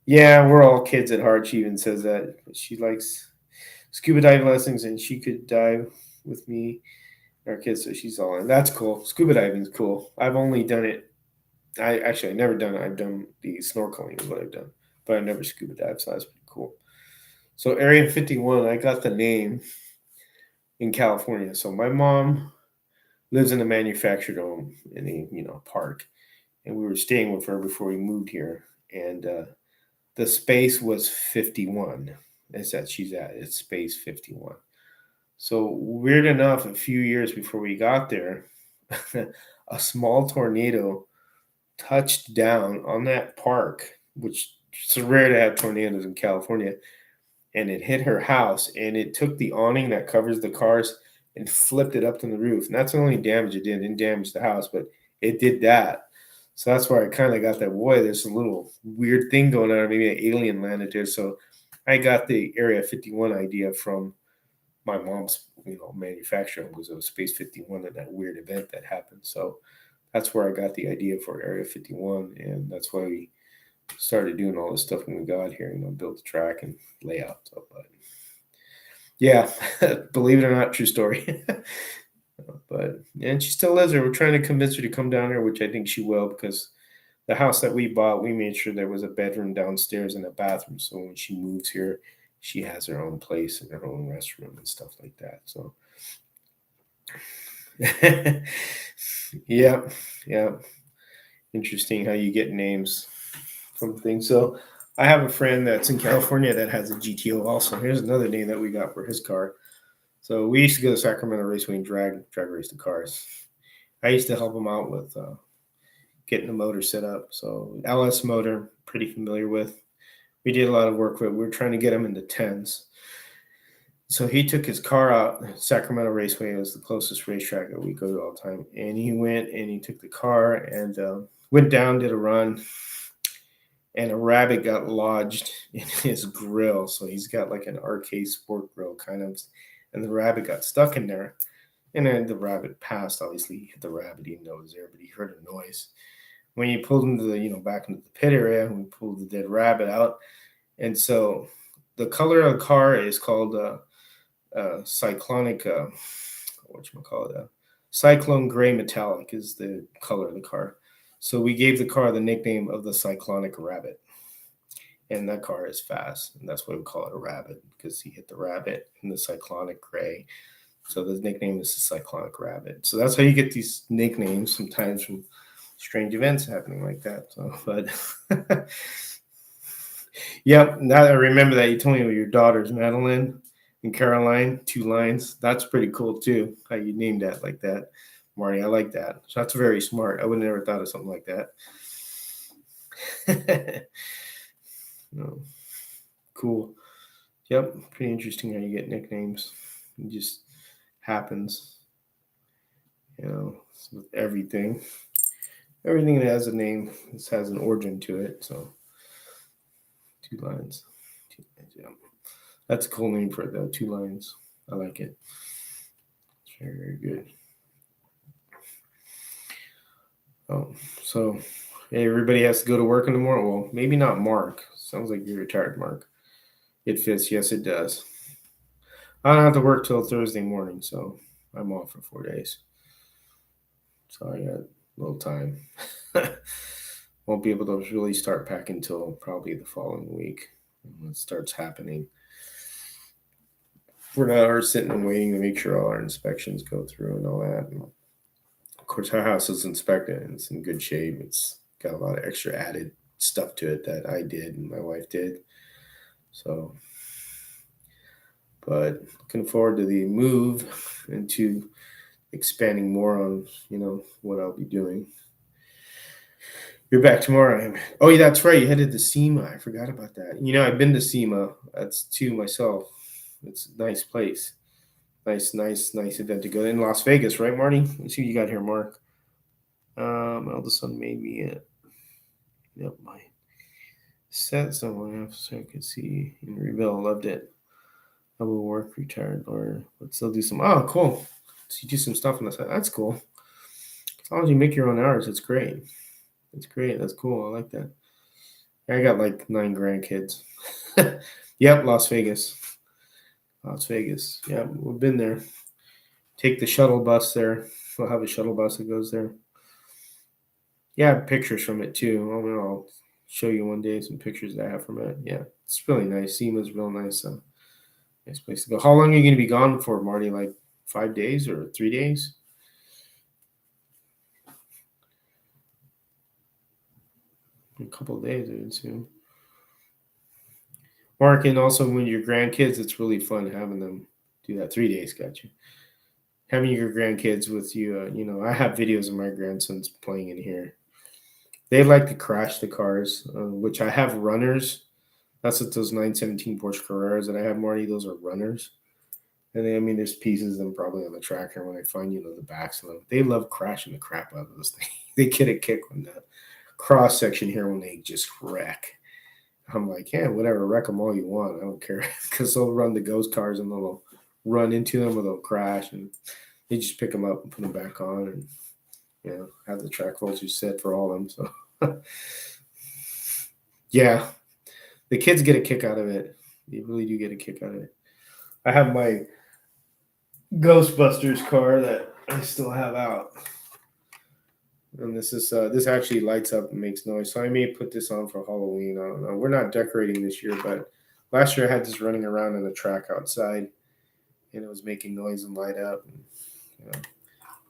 Yeah, we're all kids at heart. She even says that. But she likes scuba diving lessons, and she could dive with me, our kids. So she's all in. That's cool. Scuba diving is cool. I've only done it. I never done it. I've done the snorkeling is what I've done, but I've never scuba dived. So that's pretty cool. So Area 51, I got the name in California. So my mom lives in a manufactured home in a park, and we were staying with her before we moved here, and the space was 51. Is that she's at? It's space 51. So weird enough, a few years before we got there, a small tornado touched down on that park, which it's rare to have tornadoes in California, and it hit her house, and it took the awning that covers the cars and flipped it up to the roof. And that's the only damage it did. It didn't damage the house, but it did that. So that's where I kind of got that. Boy, there's a little weird thing going on. Maybe an alien landed there. So I got the Area 51 idea from my mom's, manufacturer. It was a Space 51 and that weird event that happened. So that's where I got the idea for Area 51, and that's why we started doing all this stuff when we got here. Built the track and layout. So, but yeah, believe it or not, true story. But and she still lives there. We're trying to convince her to come down here, which I think she will, because the house that we bought, we made sure there was a bedroom downstairs and a bathroom. So when she moves here, she has her own place and her own restroom and stuff like that. So yeah, yeah. Interesting how you get names from things. So I have a friend that's in California that has a GTO also. Here's another name that we got for his car. So we used to go to Sacramento Raceway and drag race the cars. I used to help him out with getting the motor set up. So LS motor, pretty familiar with. We did a lot of work with. We were trying to get him into tens. So he took his car out. Sacramento Raceway was the closest racetrack that we go to all the time. And he went and he took the car and went down, did a run, and a rabbit got lodged in his grill. So he's got like an arcade sport grill kind of, and the rabbit got stuck in there. And then the rabbit passed. Obviously, he hit the rabbit. He didn't know it was there, but he heard a noise. When he pulled into the, back into the pit area, we pulled the dead rabbit out. And so the color of the car is called cyclonic, whatchamacallit, cyclone gray metallic is the color of the car. So we gave the car the nickname of the Cyclonic Rabbit. And that car is fast. And that's why we call it a rabbit, because he hit the rabbit in the cyclonic gray. So the nickname is the Cyclonic Rabbit. So that's how you get these nicknames sometimes from strange events happening like that. So, but yep, now I remember that you told me your daughters, Madeline and Caroline, 2 lines. That's pretty cool too. How you named that like that, Marty. I like that. So that's very smart. I would have never thought of something like that. No. Cool. Yep, pretty interesting how you get nicknames. It just happens, with everything. Everything that has a name has an origin to it. So 2 lines. 2 lines, yeah. That's a cool name for it though. 2 lines. I like it. It's very, very good. Oh, so hey, everybody has to go to work in the morning. Well, maybe not Mark. Sounds like you're retired, Mark. It fits. Yes, it does. I don't have to work till Thursday morning, so I'm off for 4 days. So I got a little time. Won't be able to really start packing until probably the following week when it starts happening. We're not sitting and waiting to make sure all our inspections go through and all that. And of course, our house is inspected and it's in good shape. It's got a lot of extra added stuff to it that I did and my wife did. So, but looking forward to the move and to expanding more on, what I'll be doing. You're back tomorrow. Oh, yeah, that's right. You headed to SEMA. I forgot about that. I've been to SEMA. That's too myself. It's a nice place. Nice event to go in Las Vegas, right, Marty? Let's see what you got here, Mark. Eldest son made me it. Yep, my set someone so I could see and rebuild. Loved it. I will work retired or but still do some. Oh, cool. So you do some stuff on the side. That's cool. As long as you make your own hours, it's great. It's great. That's cool. I like that. I got like 9 grandkids. Yep, Las Vegas. Las Vegas. Yeah, we've been there. Take the shuttle bus there. We'll have a shuttle bus that goes there. Yeah, I have pictures from it too. I'll show you one day some pictures that I have from it. Yeah, it's really nice. SEMA's real nice. Nice place to go. How long are you going to be gone for, Marty? Like 5 days or 3 days? A couple of days, I would assume. Mark, and also when your grandkids, it's really fun having them do that. 3 days, got you. Having your grandkids with you, I have videos of my grandsons playing in here. They like to crash the cars, which I have runners. That's what those 917 Porsche Carreras that I have, Marty. Those are runners. And then, there's pieces of them probably on the tracker when I find, the backs of them. They love crashing the crap out of those things. They get a kick when the cross section here when they just wreck. I'm like, yeah, whatever, wreck them all you want. I don't care. Because they'll run the ghost cars and they'll run into them or they'll crash. And they just pick them up and put them back on and, have the track voltage set for all of them. So, yeah, the kids get a kick out of it. They really do get a kick out of it. I have my Ghostbusters car that I still have out. And this actually lights up and makes noise. So I may put this on for Halloween. I don't know. We're not decorating this year, but last year I had this running around in the track outside, and it was making noise and light up. And,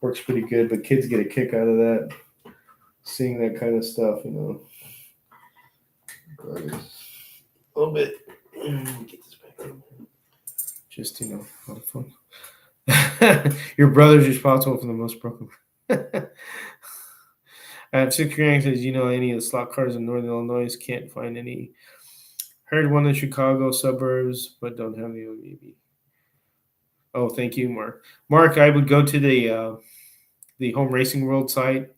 works pretty good. But kids get a kick out of that, seeing that kind of stuff. A little bit. Get this back in. Just a lot of fun. Your brother's responsible for the most broken. I have 6 grandkids. Any of the slot cars in Northern Illinois? Can't find any. Heard one in Chicago suburbs, but don't have the OVB. Oh, thank you, Mark. Mark, I would go to the Home Racing World site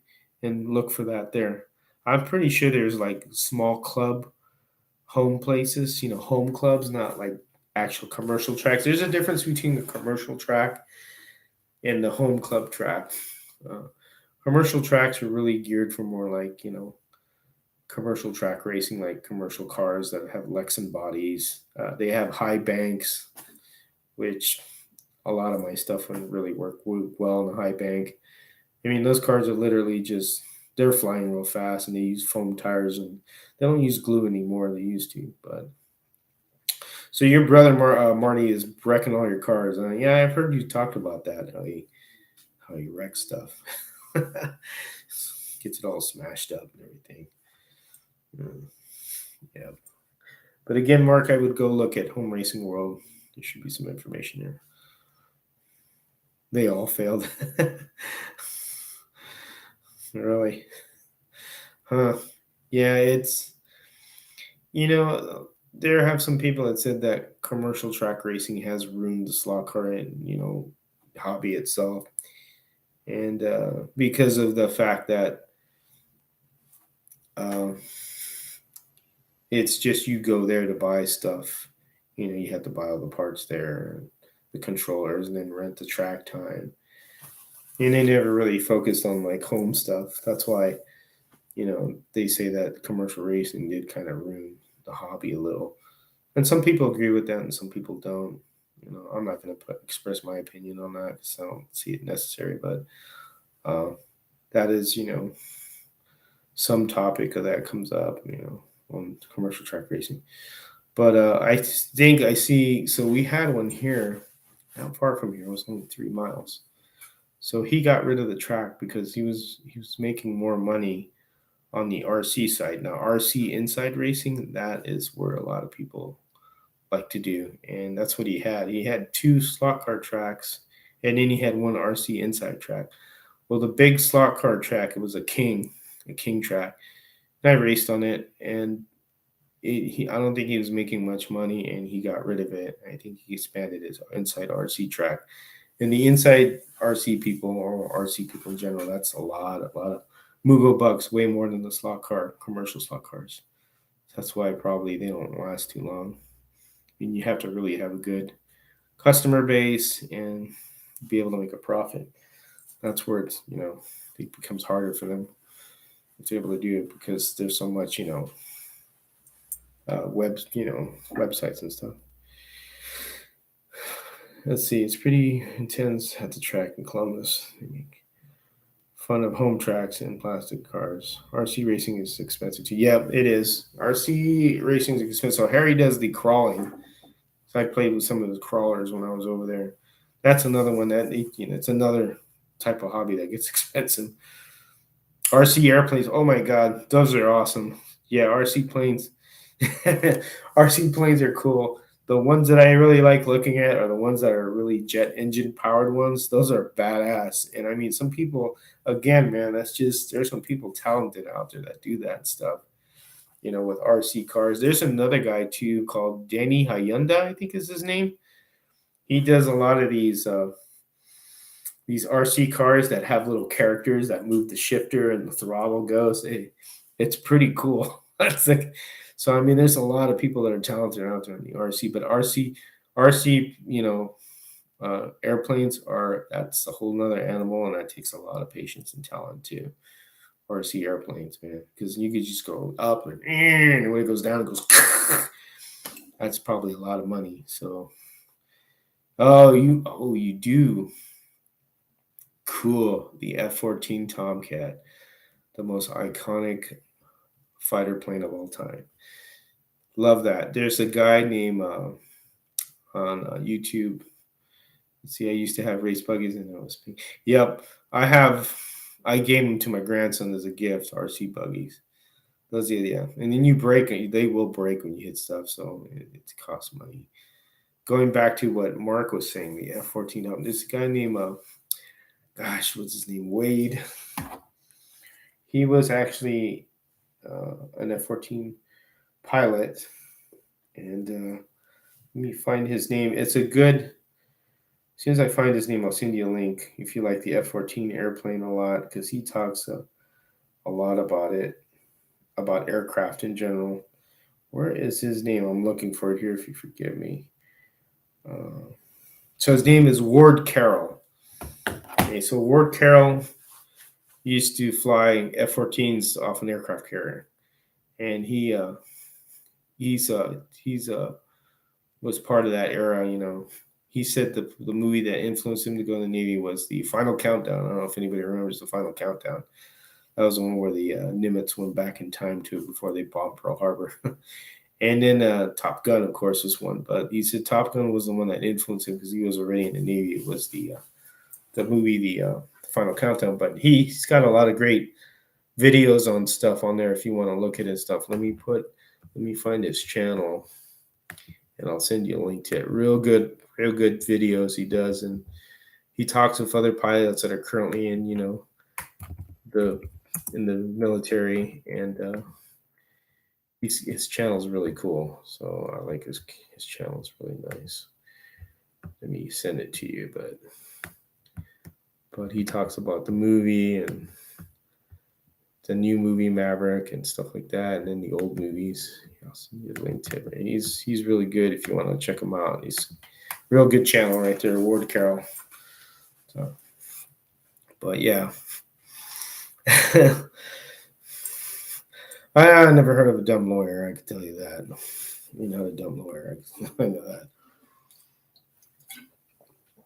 and look for that there. I'm pretty sure there's like small club home places, home clubs, not like actual commercial tracks. There's a difference between the commercial track and the home club track. Commercial tracks are really geared for more like, commercial track racing, like commercial cars that have Lexan bodies. They have high banks, which a lot of my stuff wouldn't really work well on a high bank. Those cars are literally they're flying real fast and they use foam tires and they don't use glue anymore. They used to, but. So your brother Marty is wrecking all your cars. Yeah, I've heard you talked about that. How he wrecks stuff, gets it all smashed up and everything. Yeah, but again, Mark, I would go look at Home Racing World. There should be some information there. They all failed. Really? Huh? Yeah, it's there have some people that said that commercial track racing has ruined the slot car and hobby itself, and because of the fact that it's just you go there to buy stuff. You have to buy all the parts there, the controllers, and then rent the track time. And they never really focused on like home stuff. That's why they say that commercial racing did kind of ruin the hobby a little. And some people agree with that and some people don't. I'm not going to express my opinion on that because I don't see it necessary, but that is some topic of that comes up on commercial track racing. But I think I see, so we had one here not far from here. It was only 3 miles. So he got rid of the track because he was making more money on the RC side. Now RC inside racing, that is where a lot of people like to do, and that's what he had. He had two slot car tracks, and then he had one RC inside track. Well, the big slot car track, it was a king track. And I raced on it, and I don't think he was making much money, and he got rid of it. I think he expanded his inside RC track. And the inside RC people, or RC people in general, that's a lot of Mugo bucks, way more than the slot car, commercial slot cars. That's why probably they don't last too long. I mean, you have to really have a good customer base and be able to make a profit. That's where it becomes harder for them to be able to do it because there's so much, websites and stuff. Let's see, it's pretty intense at the track in Columbus. They make fun of home tracks and plastic cars. RC racing is expensive too. Yeah, it is. RC racing is expensive. So Harry does the crawling. So I played with some of the crawlers when I was over there. That's another one that it's another type of hobby that gets expensive. RC airplanes. Oh my god, those are awesome. Yeah, RC planes. RC planes are cool. The ones that I really like looking at are the ones that are really jet engine powered ones. Those are badass. And I mean, some people, again, man, there's some people talented out there that do that stuff, with RC cars. There's another guy too called Danny Hyundai, I think is his name. He does a lot of these RC cars that have little characters that move the shifter and the throttle goes. It's pretty cool. It's like, so I mean, there's a lot of people that are talented out there in the RC, but RC, airplanes that's a whole nother animal, and that takes a lot of patience and talent too. RC airplanes, man, because you could just go up and when it goes down, it goes. That's probably a lot of money. So, you do. Cool. The F-14 Tomcat, the most iconic fighter plane of all time. Love that. There's a guy named on YouTube. See, I used to have race buggies and I was. Yep, I have. I gave them to my grandson as a gift. RC buggies. Those, yeah. And then you break it. They will break when you hit stuff, so it costs money. Going back to what Mark was saying, the F-14. This guy named gosh, what's his name? Wade. He was actually an F-14 pilot, and let me find his name. It's a good. As soon as I find his name, I'll send you a link if you like the F-14 airplane a lot, because he talks a lot about it, about aircraft in general. Where is his name? I'm looking for it here. If you forgive me. So his name is Ward Carroll. Okay, so Ward Carroll used to fly F-14s off an aircraft carrier, and he's was part of that era. He said the movie that influenced him to go in the Navy was The Final Countdown. I don't know if anybody remembers The Final Countdown. That was the one where the Nimitz went back in time to before they bombed Pearl Harbor. And then Top Gun, of course, was one. But he said Top Gun was the one that influenced him because he was already in the Navy. It was the movie, the Final Countdown. But he's got a lot of great videos on stuff on there if you want to look at his stuff. Let me find his channel, and I'll send you a link to it. Real good videos he does, and he talks with other pilots that are currently in the military, and his channel is really cool. So I like his channel. It's really nice. Let me send it to you, but he talks about the movie and the new movie Maverick and stuff like that, and then the old movies. I'll send you a link to it. He's really good if you want to check him out. He's real good channel right there, Ward Carroll. So, but yeah. I never heard of a dumb lawyer. I can tell you that. You're not a dumb lawyer. I know that.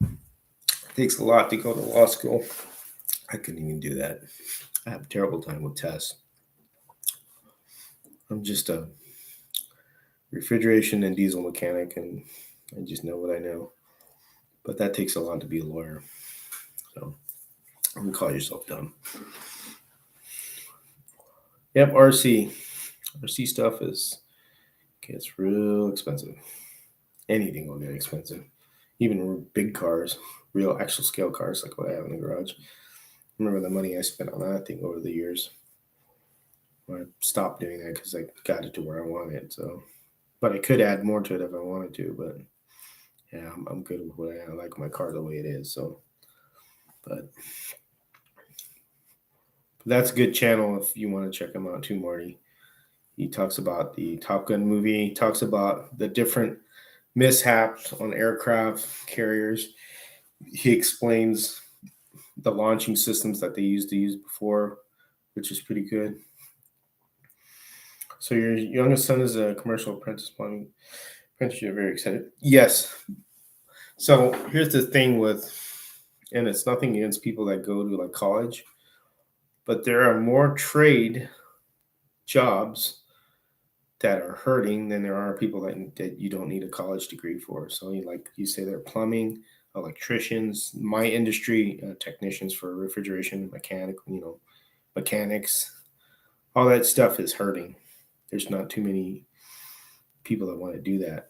It takes a lot to go to law school. I couldn't even do that. I have a terrible time with tests. I'm just a refrigeration and diesel mechanic, and I just know what I know. But that takes a lot to be a lawyer. So, You call yourself dumb. Yep, RC. RC stuff gets real expensive. Anything will get expensive. Even big cars, real actual scale cars like what I have in the garage. Remember the money I spent on that thing over the years. I stopped doing that because I got it to where I want it. So, but I could add more to it if I wanted to. But yeah, I'm good with what I like my car the way it is. So, but that's a good channel if you want to check him out too, Marty. He talks about the Top Gun movie. He talks about the different mishaps on aircraft carriers. He explains the launching systems that they used to use before, which is pretty good. So your youngest son is a commercial apprentice plumbing apprentice. You're very excited. Yes. So here's the thing with, and it's nothing against people that go to like college, but there are more trade jobs that are hurting than there are people that you don't need a college degree for. So like you say, they're plumbing, electricians, my industry, technicians for refrigeration, mechanics, all that stuff is hurting. There's not too many people that want to do that.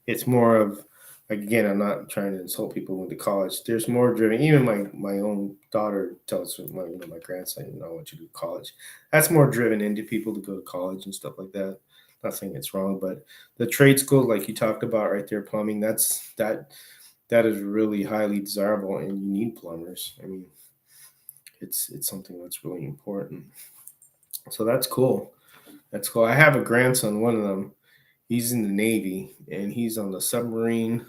It's more of, like, again, I'm not trying to insult people who went to college. There's more driven. Even my own daughter tells my grandson, I want you to go to college. That's more driven into people to go to college and stuff like that. Not saying it's wrong, but the trade school, like you talked about right there, plumbing, that is really highly desirable, and you need plumbers. I mean, it's something that's really important. So that's cool. That's cool. I have a grandson, one of them. He's in the Navy, and he's on the submarine.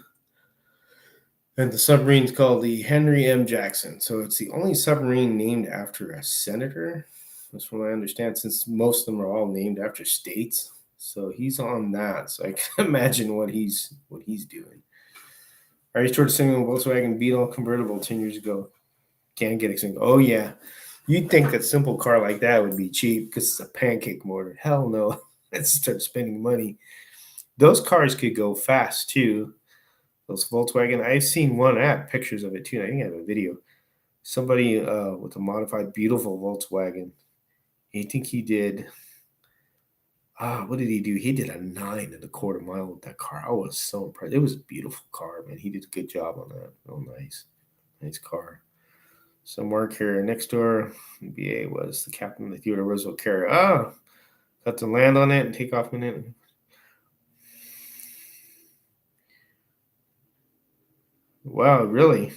And the submarine's called the Henry M. Jackson. So it's the only submarine named after a senator. That's from what I understand, since most of them are all named after states. So he's on that. So I can imagine what he's doing. I used to sing a Volkswagen Beetle convertible 10 years ago. Can't get a single. Oh, yeah. You'd think a simple car like that would be cheap because it's a pancake motor. Hell no. Let's start spending money. Those cars could go fast too. Those Volkswagen. I've seen one. I have pictures of it too. I think I have a video. Somebody with a modified, beautiful Volkswagen. I think he did. What did he do? He did a 9.25 mile with that car. I was so impressed. It was a beautiful car, man. He did a good job on that. Real nice car. Some work here next door. BA was the captain of the Theodore Roosevelt carrier. Got to land on it and take off in it. Wow, really?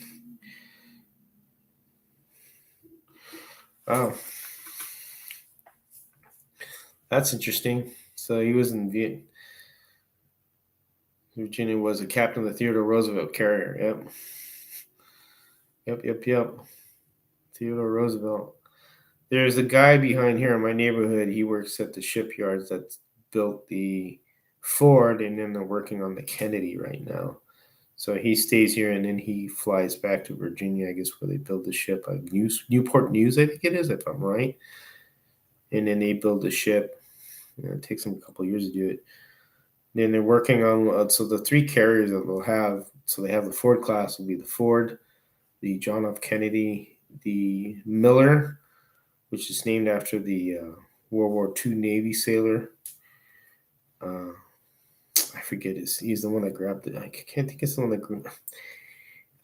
Wow. That's interesting. So he was in Virginia, was a captain of the Theodore Roosevelt carrier. Yep. Theodore Roosevelt. There's a guy behind here in my neighborhood. He works at the shipyards that built the Ford, and then they're working on the Kennedy right now. So he stays here, and then he flies back to Virginia, I guess, where they build the ship. Newport News, I think it is, if I'm right. And then they build the ship. It takes them a couple of years to do it. Then they're working on, so the three carriers that they'll have, so they have the Ford class, will be the Ford, the John F. Kennedy, the Miller, which is named after the World War II Navy sailor. I forget he's the one that grabbed it. I can't think it's the one that grabbed.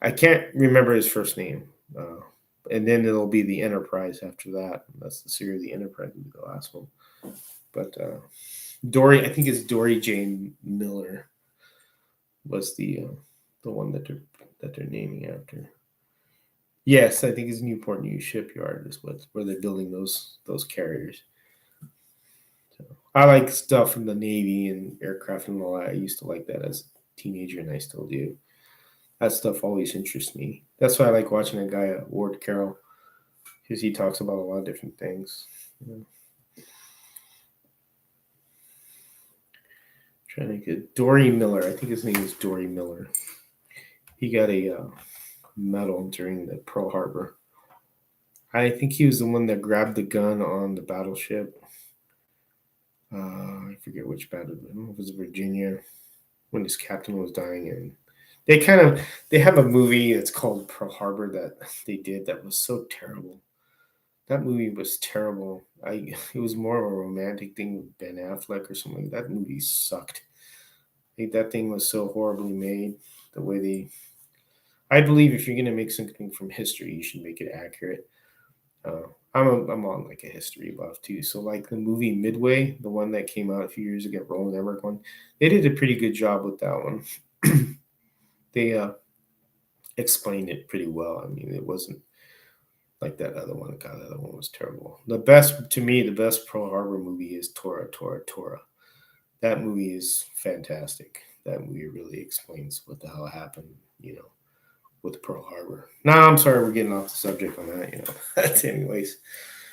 I can't remember his first name. And then it'll be the Enterprise after that. That's the series. The Enterprise will be the last one. But Dory, I think it's Dory Jane Miller was the one that they're naming after. Yes, I think it's Newport News Shipyard is where they're building those carriers. So I like stuff from the Navy and aircraft and all that. I used to like that as a teenager, and I still do. That stuff always interests me. That's why I like watching a guy, Ward Carroll, because he talks about a lot of different things. Trying to get Dory Miller. I think his name is Dory Miller. He got a medal during the Pearl Harbor. I think he was the one that grabbed the gun on the battleship. I forget which battle. I don't know if it was Virginia, when his captain was dying, and They have a movie that's called Pearl Harbor that they did that was so terrible. That movie was terrible. It was more of a romantic thing with Ben Affleck or something. That movie sucked. I think that thing was so horribly made. The way they, I believe, if you're gonna make something from history, you should make it accurate. Uh, I'm on like a history buff too. So like the movie Midway, the one that came out a few years ago, Roland Emmerich one, they did a pretty good job with that one. They explained it pretty well. I mean, it wasn't like that other one. God, that other one was terrible. The best to me, the best Pearl Harbor movie is Tora Tora Tora. That movie is fantastic. That movie really explains what the hell happened. With Pearl Harbor. No, I'm sorry, we're getting off the subject on that. That's anyways.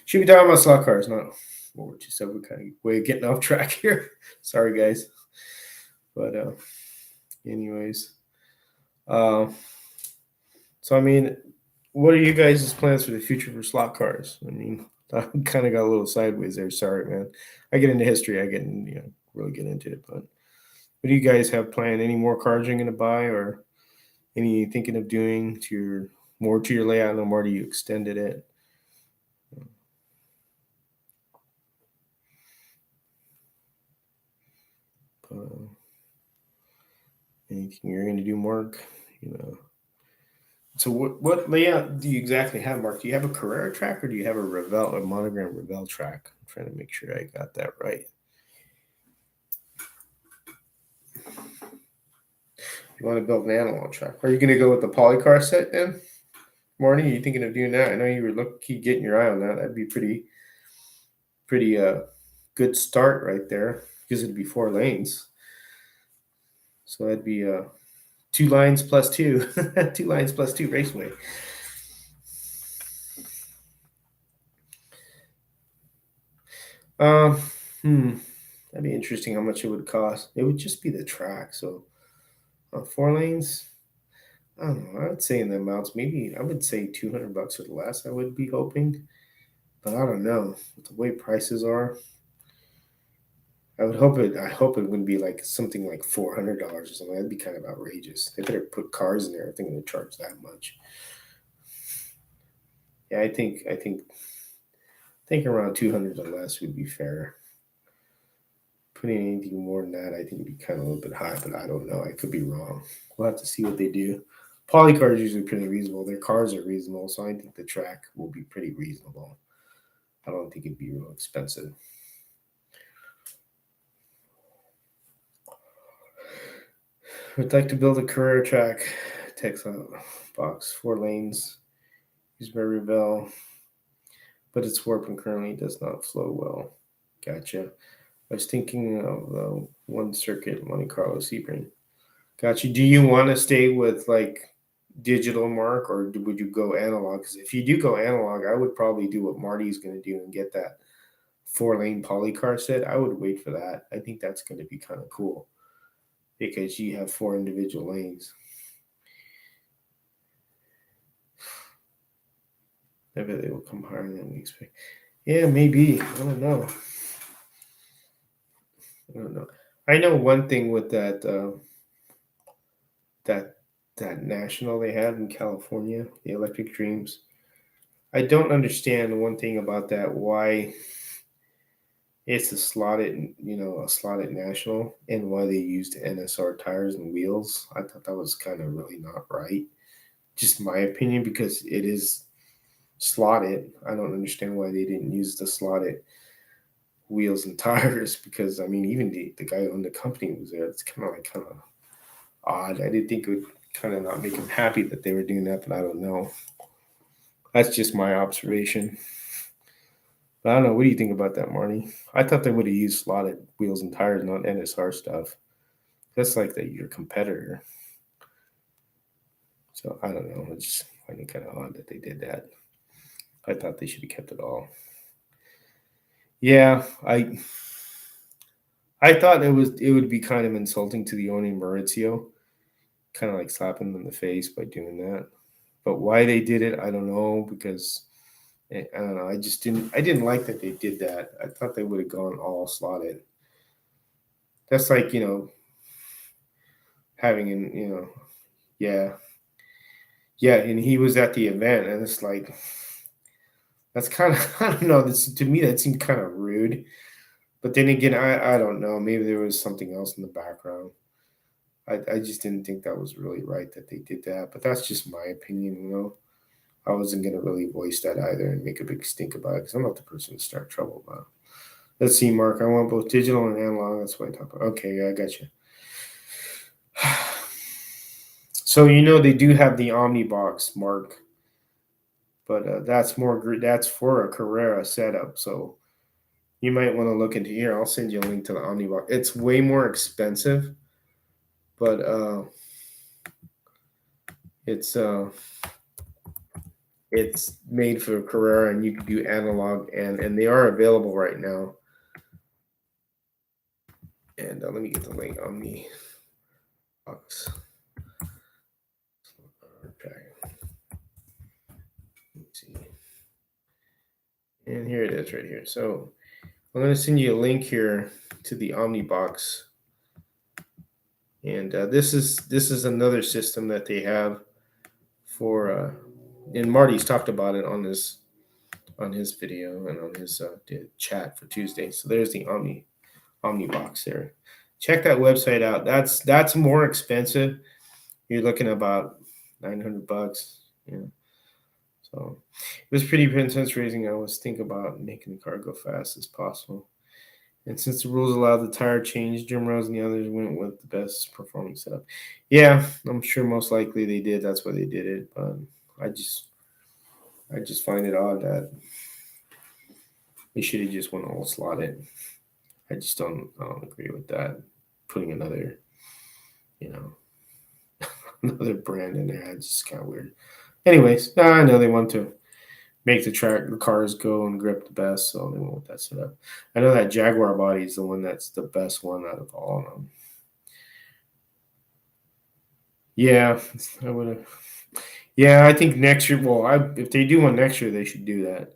Should be talking about slot cars, not what we're just we're kind of way getting off track here. Sorry, guys. But anyways, uh, so I mean, what are you guys' plans for the future for slot cars? I mean, I kind of got a little sideways there. Sorry, man. I get into history. I get in, really get into it. But what do you guys have planned? Any more cars you're gonna buy, or any thinking of doing to your layout? No more. Do you extended it? Uh, Anything you're going to do, Mark? You know. So what layout do you exactly have, Mark? Do you have a Carrera track or do you have a Revell or Monogram Revell track? I'm trying to make sure I got that right. You want to build an analog track? Are you going to go with the polycar set then? Marty, are you thinking of doing that? I know you were keep getting your eye on that. That'd be pretty good start right there because it'd be 4 lanes. So that'd be 2 lines plus two, 2 lines plus two raceway. Um, that'd be interesting how much it would cost. It would just be the track. So 4 lanes, I don't know. I would say in the amounts, maybe I would say $200 or less. I would be hoping, but I don't know. With the way prices are, I would hope it. I hope it wouldn't be like something like $400 or something. That'd be kind of outrageous. They better put cars in there if they're going to charge that much. Yeah, I think around 200 or less would be fair. Putting anything more than that, I think would be kind of a little bit high, but I don't know. I could be wrong. We'll have to see what they do. Poly cars are usually pretty reasonable. Their cars are reasonable, so I think the track will be pretty reasonable. I don't think it'd be real expensive. I'd like to build a Carrera track. Texas box, 4 lanes, used by Revell, but its warping currently does not flow well. Gotcha. I was thinking of one circuit, Monte Carlo Sebring. Gotcha. Do you want to stay with like digital, Mark, or would you go analog? Because if you do go analog, I would probably do what Marty's going to do and get that 4 lane polycar set. I would wait for that. I think that's going to be kind of cool because you have 4 individual lanes. I bet they will come higher than we expect. Yeah, maybe. I don't know. I know one thing with that that national they had in California, the Electric Dreams. I don't understand one thing about that. Why it's a slotted national, and why they used NSR tires and wheels. I thought that was kind of really not right. Just my opinion, because it is slotted. I don't understand why they didn't use the slotted wheels and tires because I mean even the guy who owned the company was there. It's kind of odd. I did think it would kind of not make him happy that they were doing that, but I don't know. That's just my observation. But I don't know. What do you think about that, Marnie? I thought they would have used slotted wheels and tires, not NSR stuff. That's like your competitor. So I don't know. I just find it kind of odd that they did that. I thought they should have kept it all. Yeah, I thought it would be kind of insulting to the owning Maurizio, kind of like slapping them in the face by doing that. But why they did it, I don't know. Because I don't know. I didn't like that they did that. I thought they would have gone all slotted. That's like having an Yeah. Yeah, and he was at the event, and it's like that's kind of I don't know. This to me that seemed kind of rude. But then again, I don't know. Maybe there was something else in the background. I just didn't think that was really right that they did that. But that's just my opinion. I wasn't gonna really voice that either and make a big stink about it because I'm not the person to start trouble about. Let's see, Mark. I want both digital and analog. That's what I talk about. Okay, yeah, I got you. So they do have the Omnibox, Mark, but that's that's for a Carrera setup. So you might want to look into here. I'll send you a link to the Omnibox. It's way more expensive, but it's made for Carrera, and you can do analog, and they are available right now. And let me get the link on the box. Okay. Let's see. And here it is right here. So I'm going to send you a link here to the Omnibox. And this is another system that they have for and Marty's talked about it on his video and on his chat for Tuesday. So there's the Omnibox there. Check that website out. That's more expensive. You're looking at about $900. Yeah. So it was pretty intense racing. I was thinking about making the car go fast as possible. And since the rules allowed the tire change, Jim Rose and the others went with the best performing setup. Yeah, I'm sure most likely they did. That's why they did it. But I just find it odd that they should have just went all slotted. I just don't agree with that. Putting another, you know, another brand in there. It's just kind of weird. Anyways, I know they want to make the cars go and grip the best, so they went with that setup. I know that Jaguar body is the one that's the best one out of all of them. Yeah, I would have. Yeah, I think next year. Well, if they do one next year, they should do that.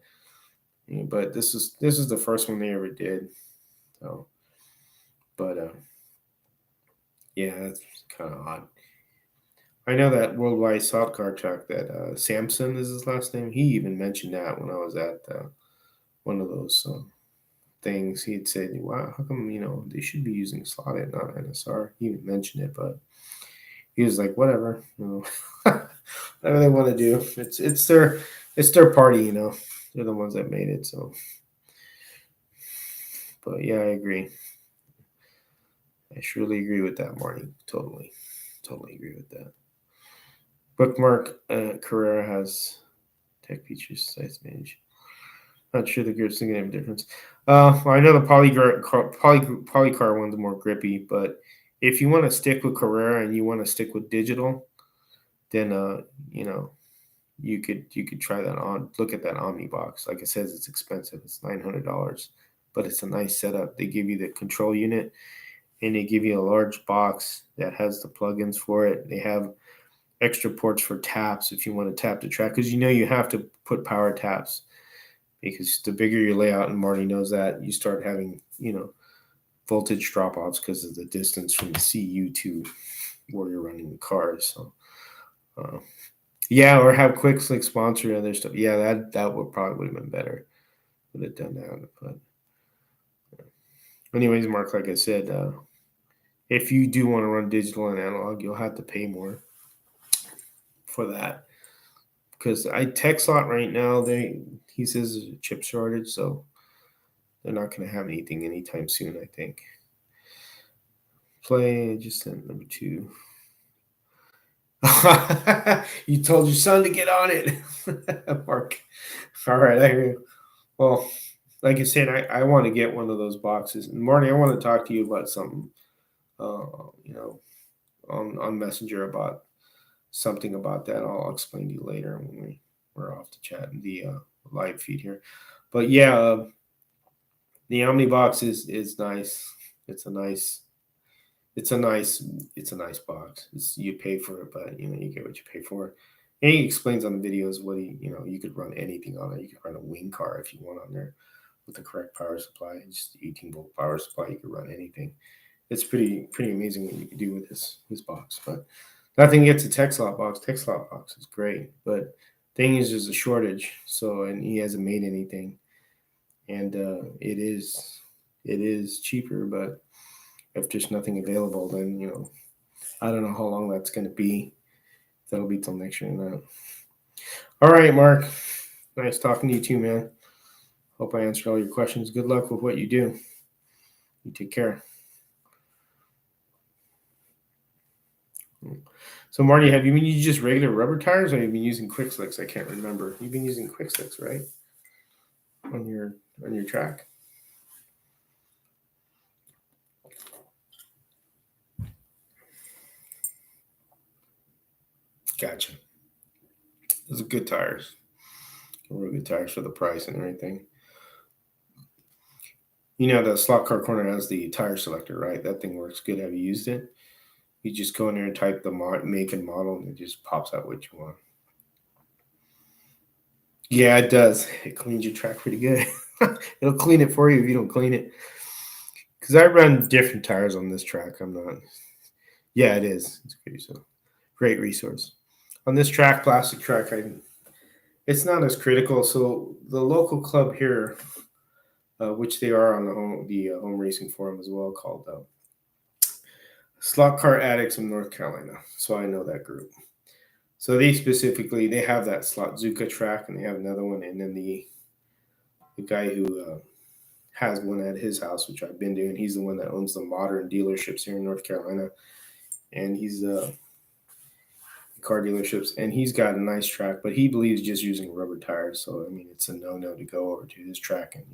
Yeah, but this is the first one they ever did. So, but yeah, that's kind of odd. I know that Worldwide Salt Car Track that Samson is his last name. He even mentioned that when I was at one of those things. He'd said, "Wow, how come they should be using slotted, not NSR?" He even mentioned it, but he was like, "Whatever, whatever they want to do. It's their party, They're the ones that made it." So, but yeah, I agree. I surely agree with that, Marty. Totally agree with that. Bookmark Carrera has tech features, size manage. Not sure the grip's gonna have a difference. I know the Polycar one's more grippy, but if you want to stick with Carrera and you want to stick with digital, then you could try that on. Look at that Omnibox. Like it says, it's expensive. It's $900, but it's a nice setup. They give you the control unit, and they give you a large box that has the plugins for it. They have extra ports for taps if you want to tap the track, because you have to put power taps, because the bigger your layout, and Marty knows that, you start having voltage dropouts because of the distance from the CU to where you're running the cars. So yeah, or have Quick Slick sponsor other stuff. Yeah, that would have been better. Would have done that. But anyways, Mark, like I said, if you do want to run digital and analog, you'll have to pay more for that. Because TechSlot right now, he says there's a chip shortage, so they're not going to have anything anytime soon, I think. Play, just sent number 2. You told your son to get on it, Mark. All right, I hear you. Well, like I said, I want to get one of those boxes. And Marty, I want to talk to you about something, on Messenger about something about that. I'll explain to you later when we're off the chat and the live feed here. But yeah, the Omnibox is nice. It's a nice box. You pay for it, but you get what you pay for. And he explains on the videos what you could run anything on it. You could run a wing car if you want on there with the correct power supply, just 18-volt power supply. You could run anything. It's pretty amazing what you can do with this box. But Nothing gets a tech slot box. Tech slot box is great, but thing is, there's a shortage. So, and he hasn't made anything, and it is cheaper, but if there's nothing available, then I don't know how long that's going to be. That'll be till next year now. All right, Mark. Nice talking to you too, man. Hope I answered all your questions. Good luck with what you do. You take care. So, Marty, have you been using just regular rubber tires, or have you been using quick slicks? I can't remember. You've been using quick slicks, right? On your track. Gotcha. Those are good tires. Really good tires for the price and everything. The slot car corner has the tire selector, right? That thing works good. Have you used it? You just go in there and type the make and model, and it just pops out what you want. Yeah, it does. It cleans your track pretty good. It'll clean it for you if you don't clean it. Because I run different tires on this track. I'm not. Yeah, it is. It's great. So great resource. On this track, plastic track, it's not as critical. So the local club here, which they are on the home racing forum as well, called Slot Car Addicts of North Carolina. So I know that group. So they have that Slot Zuka track, and they have another one, and then the guy who has one at his house, which I've been doing. He's the one that owns the modern dealerships here in North Carolina, and he's car dealerships, and he's got a nice track, but he believes just using rubber tires. So I mean, it's a no to go over to his track, and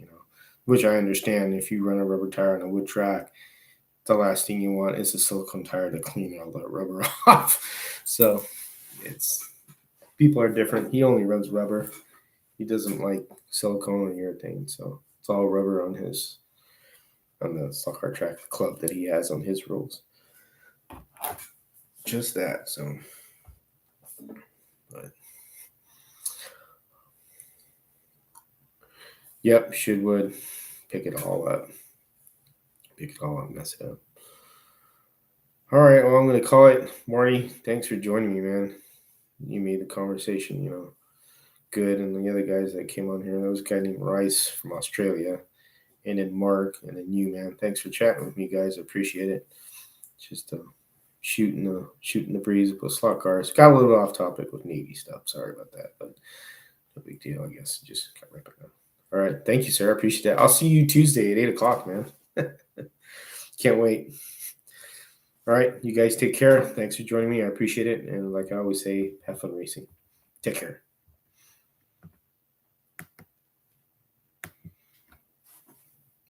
which I understand. If you run a rubber tire on a wood track, the last thing you want is a silicone tire to clean all that rubber off. So it's people are different. He only runs rubber. He doesn't like silicone or urethane, so it's all rubber on the stock car track club that he has on his rules. Just that. So, but yep, should would pick it all up. Pick it all up, mess it up. All right, well, I'm going to call it. Marty, thanks for joining me, man. You made the conversation, good. And the other guys that came on here, there was a guy named Rice from Australia, and then Mark, and then you, man. Thanks for chatting with me, guys. I appreciate it. Just shooting the breeze with slot cars. Got a little off topic with Navy stuff. Sorry about that, but no big deal, I guess. Just got right back on. All right, thank you, sir. I appreciate that. I'll see you Tuesday at 8:00, man. Can't wait. All right, you guys take care. Thanks for joining me. I appreciate it. And like I always say, have fun racing. Take care.